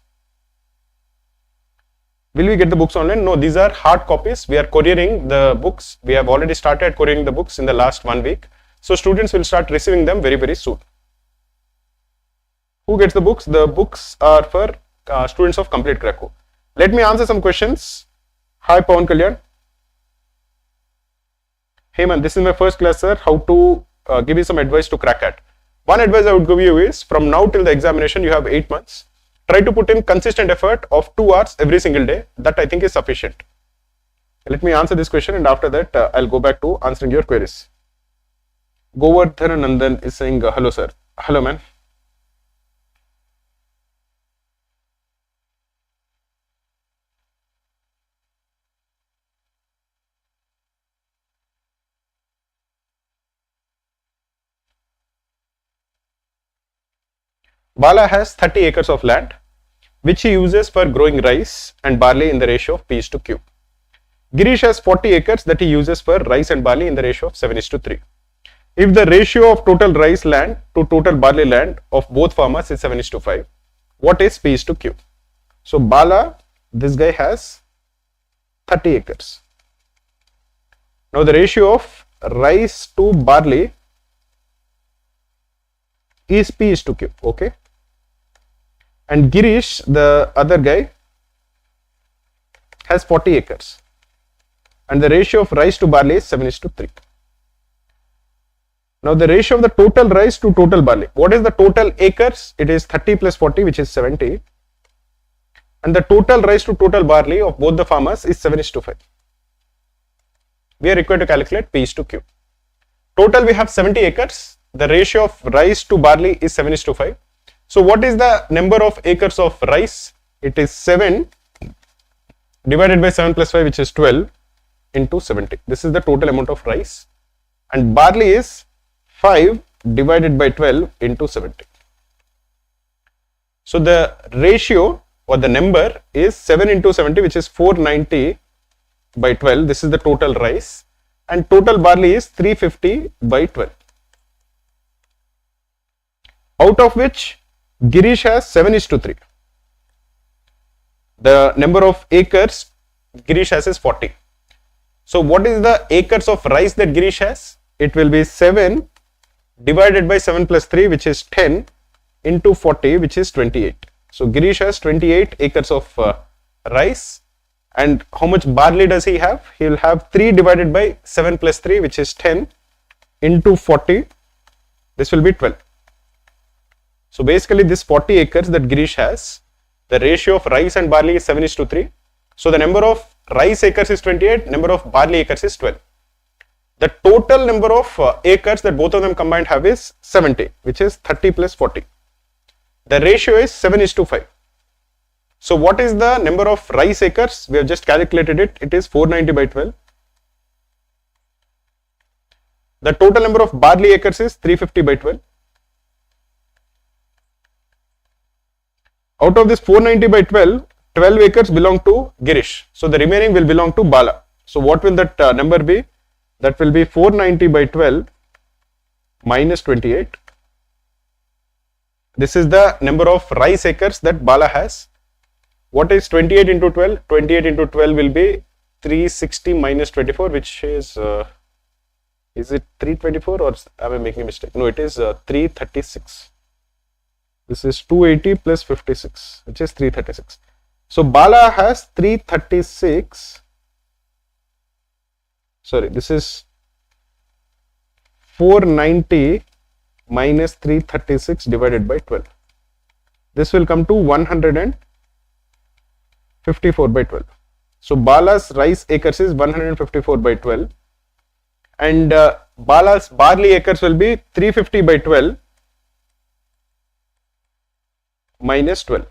Will we get the books online? No, these are hard copies. We are couriering the books. We have already started couriering the books in the last 1 week. So students will start receiving them very, very soon. Who gets the books? The books are for students of complete Kraku. Let me answer some questions. Hi, Pawan Kalyan. Hey man, this is my first class, sir. How to give you some advice to crack at. One advice I would give you is, from now till the examination, you have 8 months. Try to put in consistent effort of 2 hours every single day. That I think is sufficient. Let me answer this question, and after that, I'll go back to answering your queries. Govardhan Nandan is saying, hello sir. Hello man. Bala has 30 acres of land, which he uses for growing rice and barley in the ratio of P/Q. Girish has 40 acres that he uses for rice and barley in the ratio of 7:3. If the ratio of total rice land to total barley land of both farmers is 7:5, what is P/Q? So Bala, this guy has 30 acres. Now the ratio of rice to barley is P/Q, okay? And Girish, the other guy, has 40 acres. And the ratio of rice to barley is 7:3. Now the ratio of the total rice to total barley. What is the total acres? It is 30 plus 40, which is 70. And the total rice to total barley of both the farmers is 7:5. We are required to calculate P/Q. Total we have 70 acres. The ratio of rice to barley is 7:5. So what is the number of acres of rice? It is 7 divided by 7 plus 5, which is 12 into 70. This is the total amount of rice. And barley is 5 divided by 12 into 70. So the ratio or the number is 7 into 70, which is 490 by 12. This is the total rice. And total barley is 350 by 12. Out of which Girish has 7:3. The number of acres Girish has is 40. So what is the acres of rice that Girish has? It will be 7 divided by 7 plus 3, which is 10, into 40, which is 28. So Girish has 28 acres of rice. And how much barley does he have? He will have 3 divided by 7 plus 3, which is 10, into 40. This will be 12. So basically this 40 acres that Girish has, the ratio of rice and barley is 7:3. So the number of rice acres is 28, number of barley acres is 12. The total number of acres that both of them combined have is 70, which is 30 plus 40. The ratio is 7:5. So what is the number of rice acres? We have just calculated it. It is 490 by 12. The total number of barley acres is 350 by 12. Out of this 490 by 12, 12 acres belong to Girish. So the remaining will belong to Bala. So what will that number be? That will be 490 by 12 minus 28. This is the number of rice acres that Bala has. What is 28 into 12? 28 into 12 will be 360 minus 24, which is it 324 or am I making a mistake? No, it is 336. This is 280 plus 56, which is 336. So Bala has 336. Sorry, this is 490 minus 336 divided by 12. This will come to 100 54 by 12. So Bala's rice acres is 154 by 12 and Bala's barley acres will be 350 by 12 minus 12.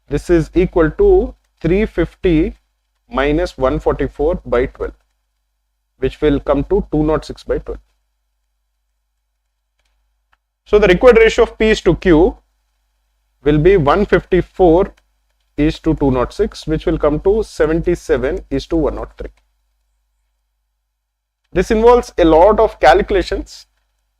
This is equal to 350 minus 144 by 12, which will come to 206 by 12. So the required ratio of P is to Q will be 154 is to 206, which will come to 77 is to 103. This involves a lot of calculations.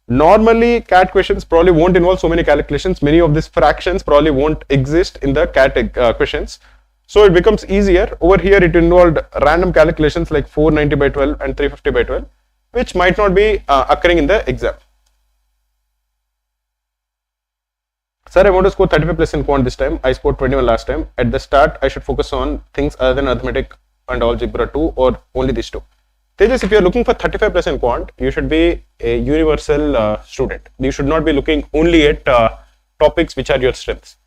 Normally, CAT questions probably won't involve so many calculations. Many of these fractions probably won't exist in the CAT questions. So it becomes easier. Over here, it involved random calculations like 490 by 12 and 350 by 12, which might not be occurring in the exam. Sir, I want to score 35 plus in quant this time. I scored 21 last time. At the start, I should focus on things other than arithmetic and algebra 2 or only these two. Tejas, if you are looking for 35 plus in quant, you should be a universal student. You should not be looking only at topics which are your strengths.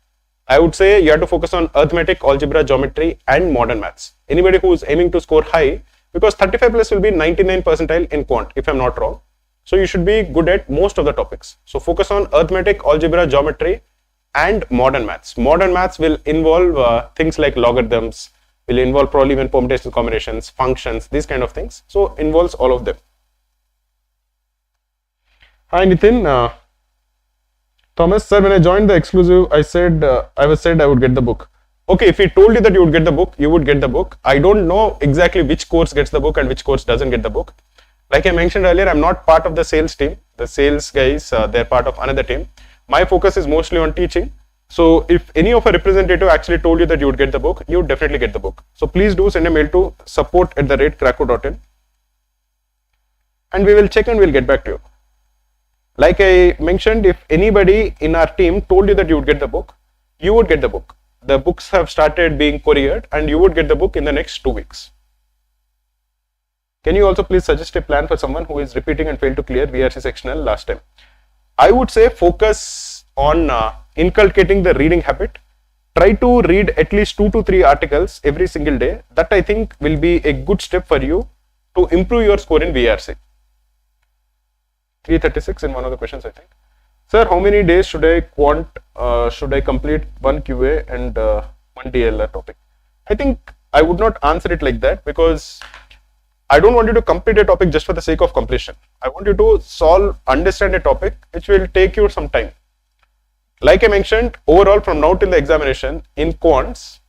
I would say you have to focus on arithmetic, algebra, geometry and modern maths. Anybody who is aiming to score high, because 35 plus will be 99 percentile in quant, if I am not wrong. So you should be good at most of the topics. So focus on arithmetic, algebra, geometry and modern maths. Modern maths will involve things like logarithms, will involve probably even permutation combinations, functions, these kind of things. So involves all of them. Hi Nitin. Thomas, sir, when I joined the exclusive, I said I would get the book. Okay, if he told you that you would get the book, you would get the book. I don't know exactly which course gets the book and which course doesn't get the book. Like I mentioned earlier, I'm not part of the sales team. The sales guys, they're part of another team. My focus is mostly on teaching. So if any of a representative actually told you that you would get the book, you would definitely get the book. So please do send a mail to support@cracko.in and we will check and we'll get back to you. Like I mentioned, if anybody in our team told you that you would get the book, you would get the book. The books have started being couriered and you would get the book in the next 2 weeks. Can you also please suggest a plan for someone who is repeating and failed to clear VRC sectional last time? I would say focus on inculcating the reading habit. Try to read at least 2 to 3 articles every single day. That I think will be a good step for you to improve your score in VRC. 336 in one of the questions, I think. Sir, how many days should I complete one QA and one DLR topic? I think I would not answer it like that because I don't want you to complete a topic just for the sake of completion. I want you to understand a topic which will take you some time. Like I mentioned, overall from now till the examination in quants,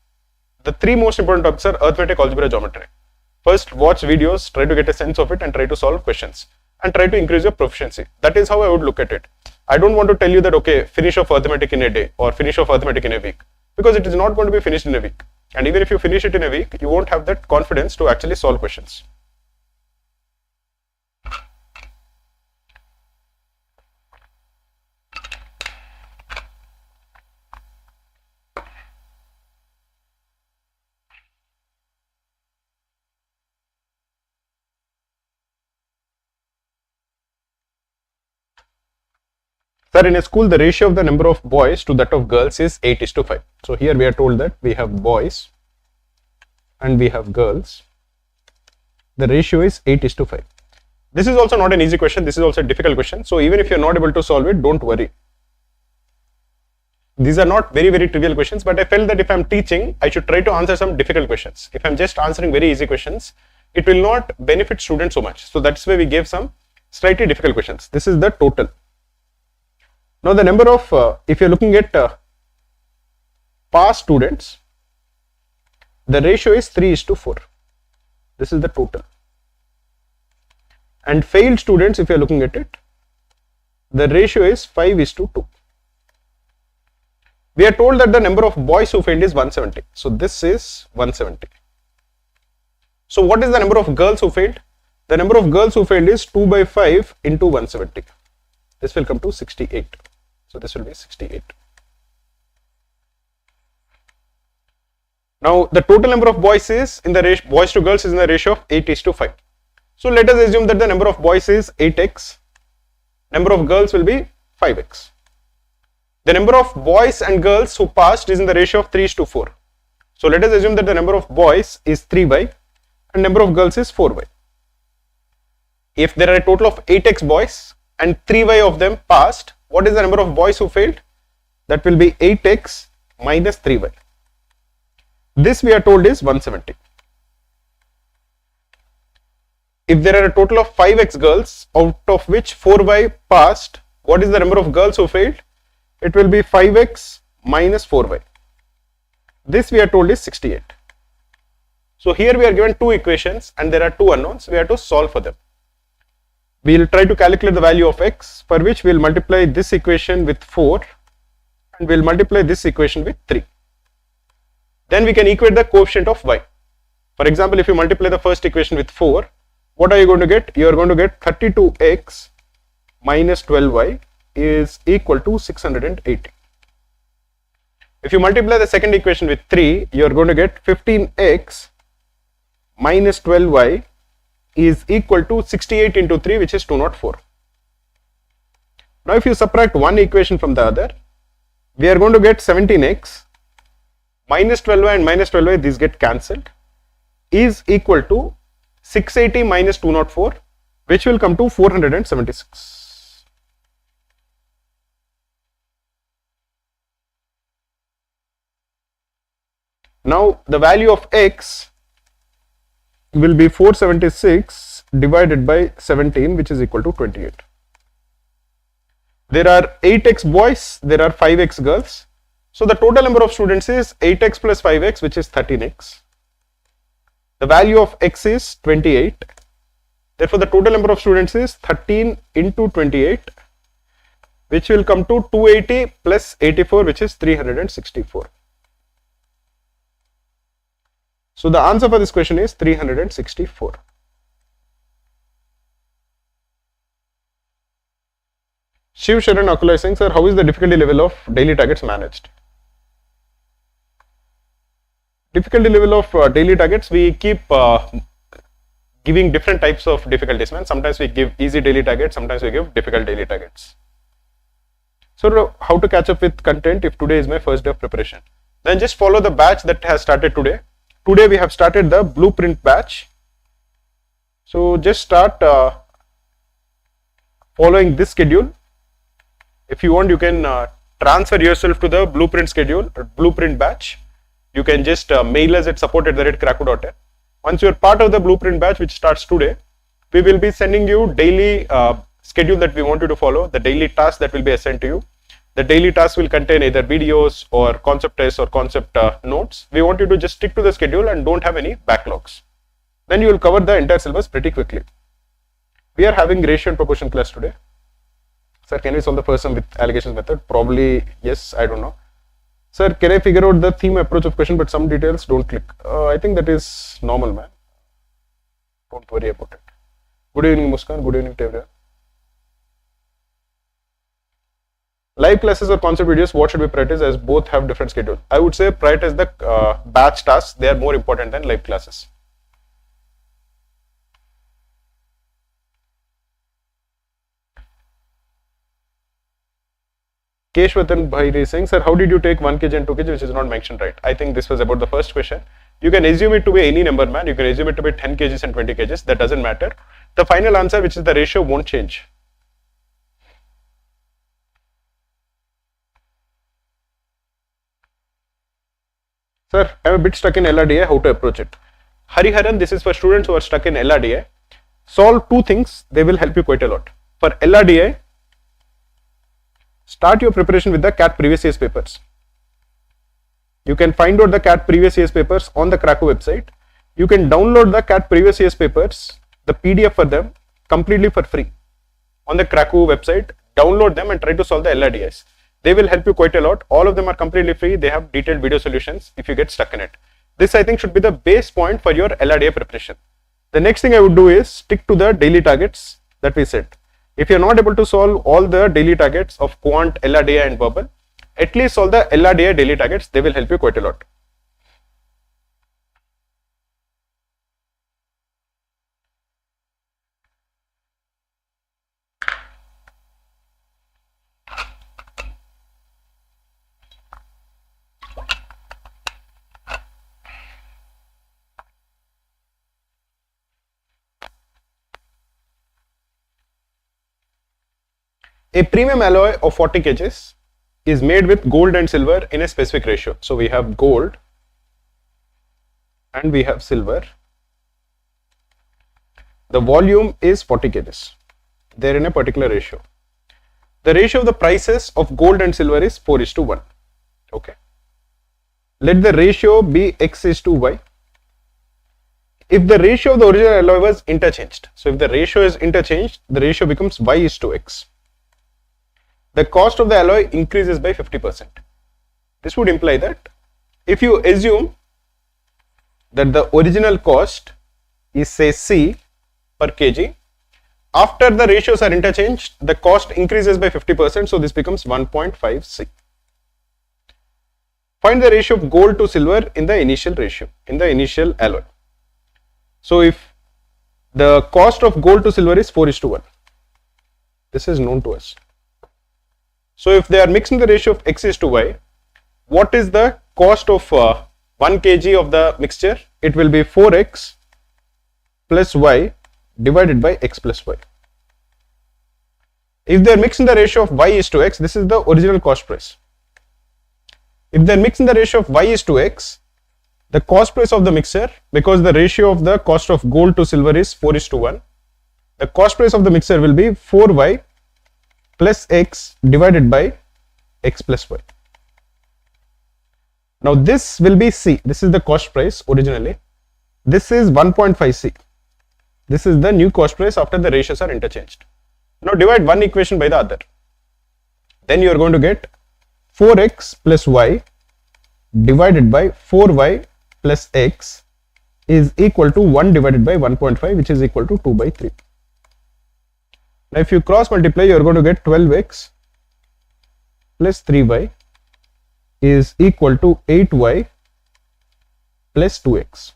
the 3 most important topics are arithmetic, algebra, geometry. First, watch videos, try to get a sense of it and try to solve questions and try to increase your proficiency. That is how I would look at it. I don't want to tell you that, okay, finish off arithmetic in a day or finish off arithmetic in a week, because it is not going to be finished in a week. And even if you finish it in a week, you won't have that confidence to actually solve questions. Sir, in a school, the ratio of the number of boys to that of girls is 8:5. So here we are told that we have boys and we have girls. The ratio is 8:5. This is also not an easy question. This is also a difficult question. So even if you're not able to solve it, don't worry. These are not very, very trivial questions, but I felt that if I'm teaching, I should try to answer some difficult questions. If I'm just answering very easy questions, it will not benefit students so much. So that's why we gave some slightly difficult questions. This is the total. Now the number of, if you're looking at past students, the ratio is 3:4. This is the total. And failed students, if you're looking at it, the ratio is 5:2. We are told that the number of boys who failed is 170. So this is 170. So what is the number of girls who failed? The number of girls who failed is 2/5 into 170. This will come to 68. So this will be 68. Now the total number of boys is in the ratio, boys to girls is in the ratio of 8:5. So let us assume that the number of boys is 8x, number of girls will be 5x. The number of boys and girls who passed is in the ratio of 3:4. So let us assume that the number of boys is 3y and number of girls is 4y. If there are a total of 8x boys and 3y of them passed, what is the number of boys who failed? That will be 8x minus 3y. This we are told is 170. If there are a total of 5x girls, out of which 4y passed, what is the number of girls who failed? It will be 5x minus 4y. This we are told is 68. So here we are given two equations and there are two unknowns. We have to solve for them. We will try to calculate the value of x, for which we will multiply this equation with 4 and we will multiply this equation with 3. Then we can equate the coefficient of y. For example, if you multiply the first equation with 4, what are you going to get? You are going to get 32x minus 12y is equal to 680. If you multiply the second equation with 3, you are going to get 15x minus 12y is equal to 68 into 3, which is 204. Now if you subtract one equation from the other, we are going to get 17x minus 12y and minus 12y, these get cancelled, is equal to 680 minus 204, which will come to 476. Now the value of x will be 476 divided by 17, which is equal to 28. There are 8x boys, there are 5x girls. So the total number of students is 8x plus 5x, which is 13x. The value of x is 28. Therefore, the total number of students is 13 into 28, which will come to 280 plus 84, which is 364. So the answer for this question is 364. Shiv Sharan Akula is saying, sir, how is the difficulty level of daily targets managed? Difficulty level of daily targets, we keep giving different types of difficulties, man. Sometimes we give easy daily targets, sometimes we give difficult daily targets. So how to catch up with content if today is my first day of preparation? Then just follow the batch that has started today. Today we have started the blueprint batch. So just start following this schedule. If you want, you can transfer yourself to the blueprint schedule, blueprint batch. You can just mail us at support@kraku.in. Once you are part of the blueprint batch, which starts today, we will be sending you daily schedule that we want you to follow, the daily tasks that will be assigned to you. The daily tasks will contain either videos or concept tests or concept notes. We want you to just stick to the schedule and don't have any backlogs. Then you will cover the entire syllabus pretty quickly. We are having ratio and proportion class today. Sir, can we solve the first sum with allegations method? Probably yes, I don't know. Sir, can I figure out the theme approach of question but some details don't click? I think that is normal, man. Don't worry about it. Good evening, Muskan. Good evening to everyone. Live classes or concept videos, what should we prioritize, as both have different schedule? I would say prioritize the batch tasks. They are more important than live classes. Keshwatan Bhai is saying, sir, how did you take 1 kg and 2 kg, which is not mentioned right? I think this was about the first question. You can assume it to be any number, man. You can assume it to be 10 kgs and 20 kgs. That doesn't matter. The final answer, which is the ratio, won't change. Sir, I'm a bit stuck in LRDA. How to approach it? Hariharan, this is for students who are stuck in LRDA. Solve two things. They will help you quite a lot. For LRDA, start your preparation with the CAT previous year's papers. You can find out the CAT previous year's papers on the Kraku website. You can download the CAT previous year's papers, the PDF for them, completely for free. On the Kraku website, download them and try to solve the LRDIs. They will help you quite a lot. All of them are completely free. They have detailed video solutions if you get stuck in it. This, I think, should be the base point for your LRDA preparation. The next thing I would do is stick to the daily targets that we set. If you are not able to solve all the daily targets of quant, LRDA and verbal, at least solve the LRDA daily targets. They will help you quite a lot. A premium alloy of 40 kgs is made with gold and silver in a specific ratio. So we have gold and we have silver. The volume is 40 kgs. They're in a particular ratio. The ratio of the prices of gold and silver is 4:1. Okay. Let the ratio be X:Y. If the ratio of the original alloy was interchanged, so if the ratio is interchanged, the ratio becomes Y:X. The cost of the alloy increases by 50%. This would imply that if you assume that the original cost is say C per kg, after the ratios are interchanged, the cost increases by 50%, so this becomes 1.5 C. Find the ratio of gold to silver in the initial ratio, in the initial alloy. So if the cost of gold to silver is 4:1, this is known to us. So if they are mixed in the ratio of X:Y, what is the cost of 1 kg of the mixture? It will be 4x plus y divided by x plus y. If they are mixed in the ratio of Y:X, this is the original cost price. If they are mixed in the ratio of Y:X, the cost price of the mixture, because the ratio of the cost of gold to silver is 4:1, the cost price of the mixture will be 4y plus x divided by x plus y. Now this will be C. This is the cost price originally. This is 1.5 C. This is the new cost price after the ratios are interchanged. Now divide one equation by the other. Then you are going to get 4x plus y divided by 4y plus x is equal to 1 divided by 1.5, which is equal to 2/3. Now if you cross multiply, you are going to get 12x plus 3y is equal to 8y plus 2x,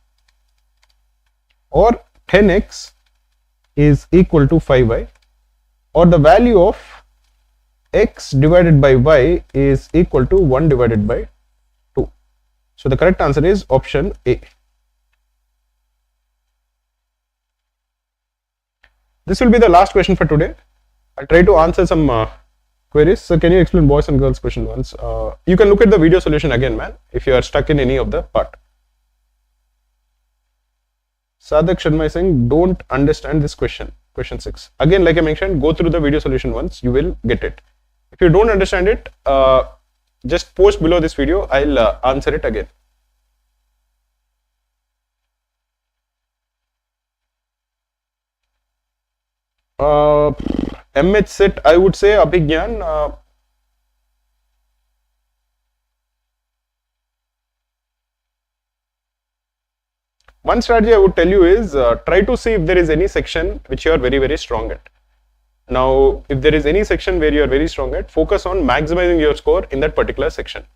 or 10x is equal to 5y, or the value of x divided by y is equal to 1 divided by 2. So the correct answer is option A. This will be the last question for today. I'll try to answer some queries. So can you explain boys and girls question once? You can look at the video solution again, man, if you are stuck in any of the part. Sadak Sharma is saying, don't understand this question. Question 6. Again, like I mentioned, go through the video solution once, you will get it. If you don't understand it, just post below this video, I'll answer it again. MH set, I would say Abhigyan. One strategy I would tell you is try to see if there is any section which you are very, very strong at. Now, if there is any section where you are very strong at, focus on maximizing your score in that particular section.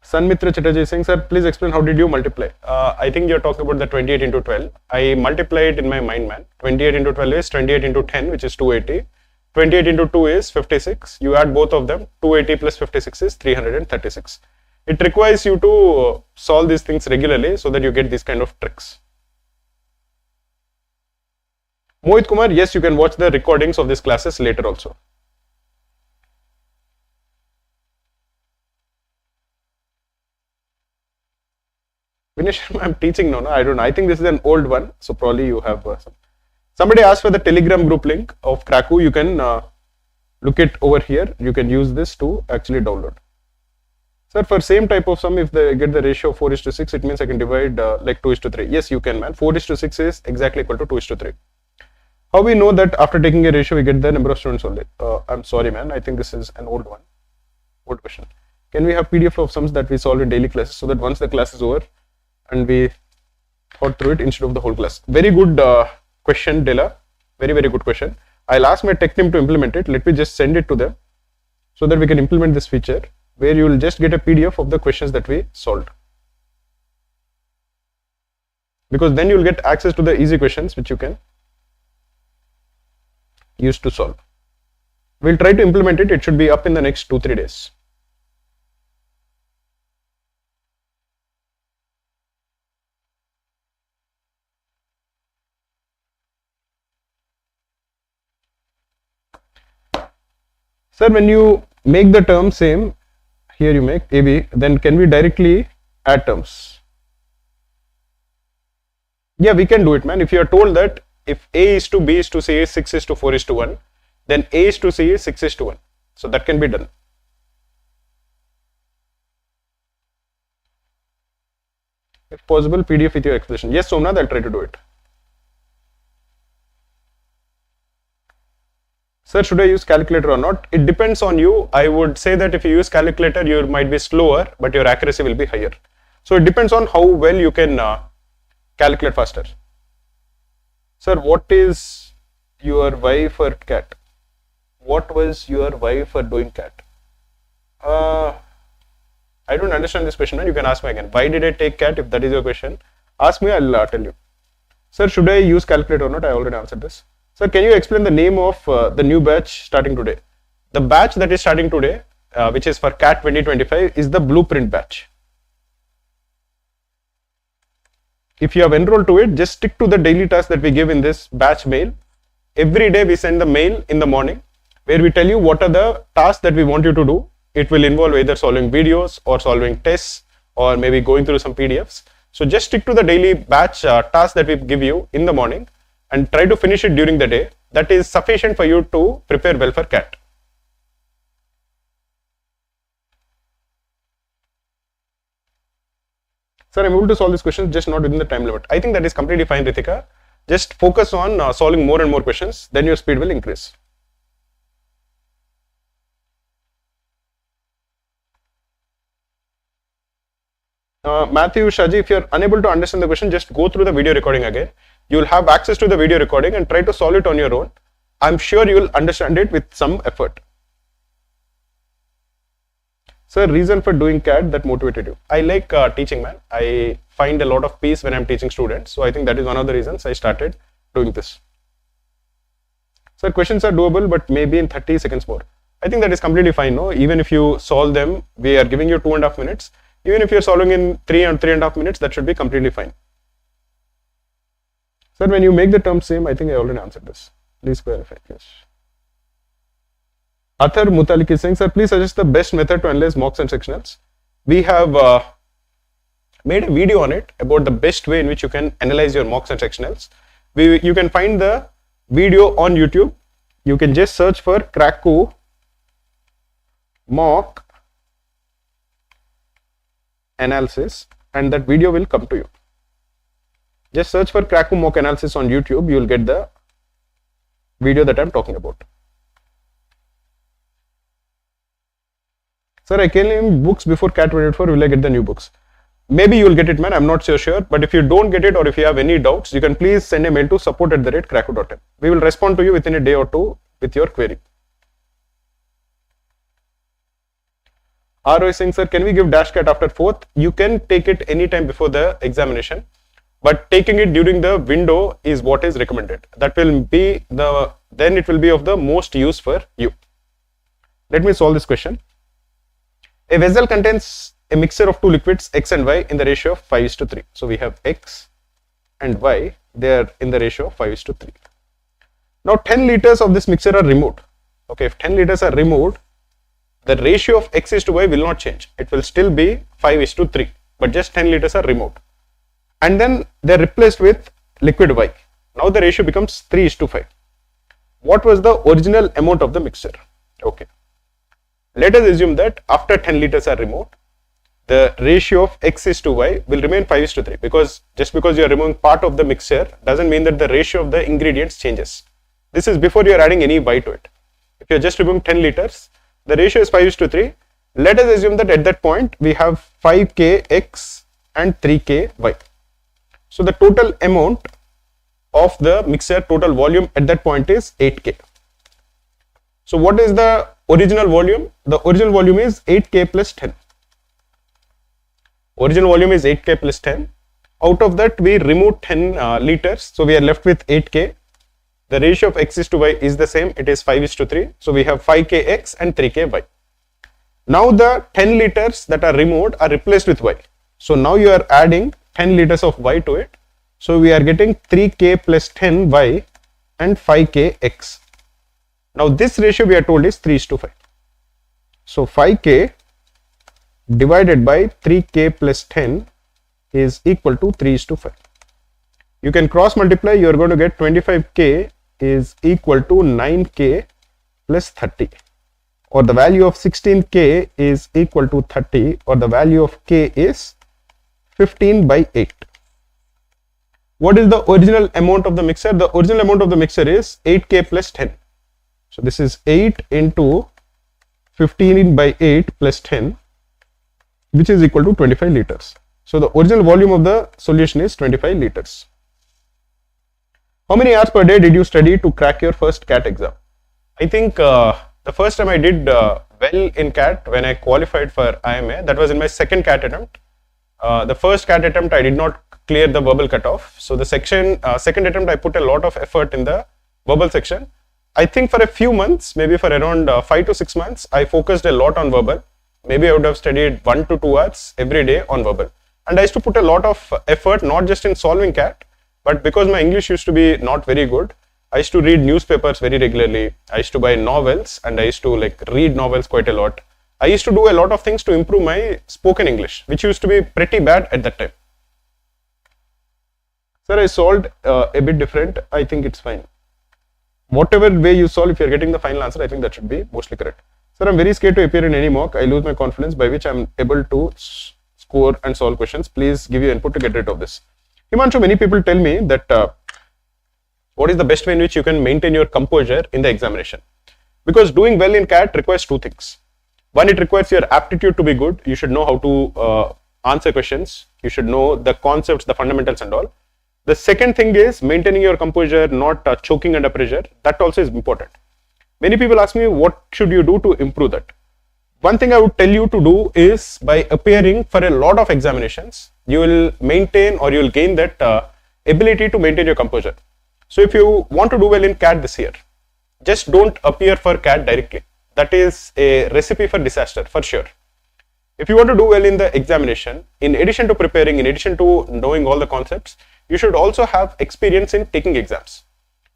Sanmitra Chatterjee is saying, sir, please explain how did you multiply? I think you're talking about the 28 into 12. I multiply it in my mind, man. 28 into 12 is 28 into 10, which is 280. 28 into 2 is 56. You add both of them. 280 plus 56 is 336. It requires you to solve these things regularly so that you get these kind of tricks. Mohit Kumar, yes, you can watch the recordings of these classes later also. Vinesh, I'm teaching now. No? I don't know. I think this is an old one. So probably you have some. Somebody asked for the Telegram group link of Kraku. You can look it over here. You can use this to actually download. Sir, for same type of sum, if they get the ratio of 4:6, it means I can divide like 2:3. Yes, you can, man. 4:6 is exactly equal to 2:3. How we know that after taking a ratio, we get the number of students only? I'm sorry, man. I think this is an old one. Old question. Can we have PDF of sums that we solve in daily classes so that once the class is over and we thought through it instead of the whole class? Very good question, Dela. Very, very good question. I'll ask my tech team to implement it. Let me just send it to them so that we can implement this feature where you will just get a PDF of the questions that we solved. Because then you will get access to the easy questions which you can use to solve. We'll try to implement it. It should be up in the next 2-3 days. Sir, when you make the term same, here you make AB, then can we directly add terms? Yeah, we can do it, man. If you are told that if A is to B is to C is 6 is to 4 is to 1, then A is to C is 6 is to 1. So that can be done. If possible, PDF with your explanation. Yes, Somnath, I'll try to do it. Sir, should I use calculator or not? It depends on you. I would say that if you use calculator, you might be slower, but your accuracy will be higher. So it depends on how well you can calculate faster. Sir, what is your why for cat? What was your why for doing cat? I don't understand this question. You can ask me again. Why did I take cat? If that is your question, ask me, I'll tell you. Sir, should I use calculator or not? I already answered this. Sir, can you explain the name of the new batch starting today? The batch that is starting today, which is for CAT 2025, is the blueprint batch. If you have enrolled to it, just stick to the daily task that we give in this batch mail. Every day we send the mail in the morning where we tell you what are the tasks that we want you to do. It will involve either solving videos or solving tests or maybe going through some PDFs. So just stick to the daily batch task that we give you in the morning and try to finish it during the day. That is sufficient for you to prepare well for CAT. Sir, I'm able to solve these questions, just not within the time limit. I think that is completely fine, Ritika. Just focus on solving more and more questions, then your speed will increase. Matthew, Shaji, if you're unable to understand the question, just go through the video recording again. You'll have access to the video recording and try to solve it on your own. I'm sure you'll understand it with some effort. Sir, reason for doing CAT that motivated you? I like teaching, man. I find a lot of peace when I'm teaching students. So I think that is one of the reasons I started doing this. Sir, questions are doable, but maybe in 30 seconds more. I think that is completely fine. No, even if you solve them, we are giving you 2.5 minutes. Even if you're solving in 3 and 3.5 minutes, that should be completely fine. Sir, when you make the term same, I think I already answered this. Please clarify. Yes. Athar Mutalik is saying, sir, please suggest the best method to analyze mocks and sectionals. We have made a video on it about the best way in which you can analyze your mocks and sectionals. You can find the video on YouTube. You can just search for Kraku mock analysis and that video will come to you. Just search for Kraku mock analysis on YouTube. You will get the video that I'm talking about. Sir, I came books before CAT 2024. Will I get the new books? Maybe you will get it, man. I'm not so sure. But if you don't get it or if you have any doubts, you can please send a mail to support@kraku.in. We will respond to you within a day or two with your query. RO is saying, sir, can we give dash CAT after 4th? You can take it anytime before the examination, but taking it during the window is what is recommended. That will be then it will be of the most use for you. Let me solve this question. A vessel contains a mixture of two liquids X and Y in the ratio of 5:3. So we have X and Y, they are in the ratio of 5:3. Now 10 liters of this mixture are removed. Okay, if 10 liters are removed, the ratio of X is to Y will not change. It will still be 5:3, but just 10 liters are removed. And then they are replaced with liquid Y. Now the ratio becomes 3:5. What was the original amount of the mixture? Okay. Let us assume that after 10 liters are removed, the ratio of X is to Y will remain 5:3, because just because you are removing part of the mixture doesn't mean that the ratio of the ingredients changes. This is before you are adding any Y to it. If you are just removing 10 liters, the ratio is 5:3. Let us assume that at that point we have 5K X and 3K Y. So the total amount of the mixture, total volume at that point is 8K. So what is the original volume? The original volume is 8K plus 10. Original volume is 8K plus 10. Out of that we remove 10 liters. So we are left with 8K. The ratio of X is to Y is the same. It is 5:3. So we have 5K X and 3K Y. Now the 10 liters that are removed are replaced with Y. So now you are adding 10 liters of Y to it. So we are getting 3K plus 10 Y and 5K X. Now this ratio we are told is 3:5. So 5k divided by 3k plus 10 is equal to 3:5. You can cross multiply, you are going to get 25k is equal to 9k plus 30, or the value of 16k is equal to 30, or the value of k is 15 by 8. What is the original amount of the mixer? The original amount of the mixer is 8k plus 10. So this is 8 into 15 by 8 plus 10, which is equal to 25 liters. So the original volume of the solution is 25 liters. How many hours per day did you study to crack your first CAT exam? I think the first time I did well in CAT when I qualified for IMA, that was in my second CAT attempt. The first CAT attempt I did not clear the verbal cutoff. So the second attempt I put a lot of effort in the verbal section. I think for a few months, maybe for around 5 to 6 months, I focused a lot on verbal. Maybe I would have studied 1 to 2 hours every day on verbal. And I used to put a lot of effort, not just in solving CAT, but because my English used to be not very good, I used to read newspapers very regularly. I used to buy novels and I used to read novels quite a lot. I used to do a lot of things to improve my spoken English, which used to be pretty bad at that time. Sir, I solved a bit different. I think it's fine. Whatever way you solve, if you're getting the final answer, I think that should be mostly correct. Sir, I'm very scared to appear in any mock. I lose my confidence, by which I'm able to score and solve questions. Please give your input to get rid of this. Himanshu, many people tell me that what is the best way in which you can maintain your composure in the examination? Because doing well in CAT requires two things. One, it requires your aptitude to be good. You should know how to answer questions. You should know the concepts, the fundamentals and all. The second thing is maintaining your composure, not choking under pressure. That also is important. Many people ask me, what should you do to improve that? One thing I would tell you to do is, by appearing for a lot of examinations, you will maintain or you will gain that ability to maintain your composure. So if you want to do well in CAT this year, just don't appear for CAT directly. That is a recipe for disaster, for sure. If you want to do well in the examination, in addition to preparing, in addition to knowing all the concepts, you should also have experience in taking exams.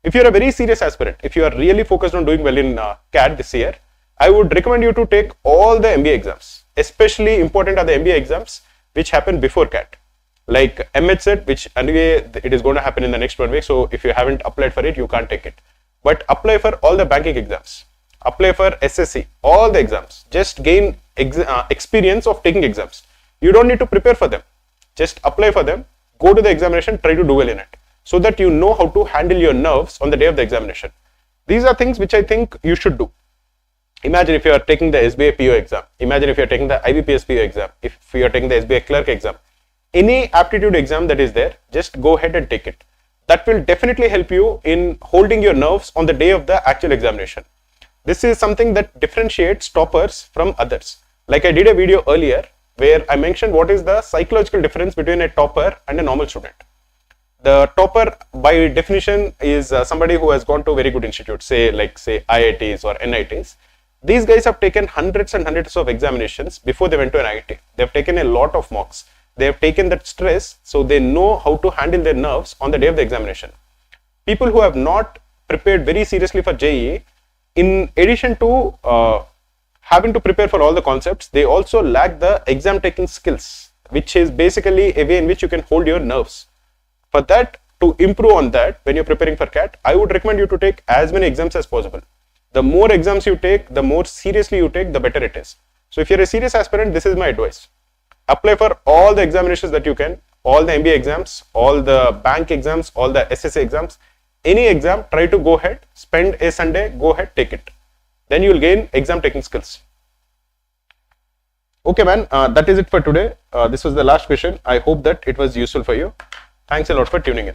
If you're a very serious aspirant, if you are really focused on doing well in CAT this year, I would recommend you to take all the MBA exams. Especially important are the MBA exams which happen before CAT. Like MHSET, which anyway it is going to happen in the next 1 week. So if you haven't applied for it, you can't take it. But apply for all the banking exams. Apply for SSC, all the exams. Just gain experience of taking exams. You don't need to prepare for them. Just apply for them. Go to the examination, try to do well in it, so that you know how to handle your nerves on the day of the examination. These are things which I think you should do. Imagine if you are taking the SBI PO exam. Imagine if you are taking the IBPS PO exam. If you are taking the SBI clerk exam. Any aptitude exam that is there, just go ahead and take it. That will definitely help you in holding your nerves on the day of the actual examination. This is something that differentiates toppers from others. Like I did a video earlier where I mentioned what is the psychological difference between a topper and a normal student. The topper by definition is somebody who has gone to very good institutes, say IITs or NITs. These guys have taken hundreds and hundreds of examinations before they went to an IIT. They have taken a lot of mocks. They have taken that stress, so they know how to handle their nerves on the day of the examination. People who have not prepared very seriously for JEE, in addition to having to prepare for all the concepts, they also lack the exam taking skills, which is basically a way in which you can hold your nerves. For that, to improve on that, when you're preparing for CAT, I would recommend you to take as many exams as possible. The more exams you take, the more seriously you take, the better it is. So if you're a serious aspirant, this is my advice. Apply for all the examinations that you can, all the MBA exams, all the bank exams, all the SSA exams. Any exam, try to go ahead, spend a Sunday, go ahead, take it. Then you will gain exam taking skills. Okay man, that is it for today. This was the last question. I hope that it was useful for you. Thanks a lot for tuning in.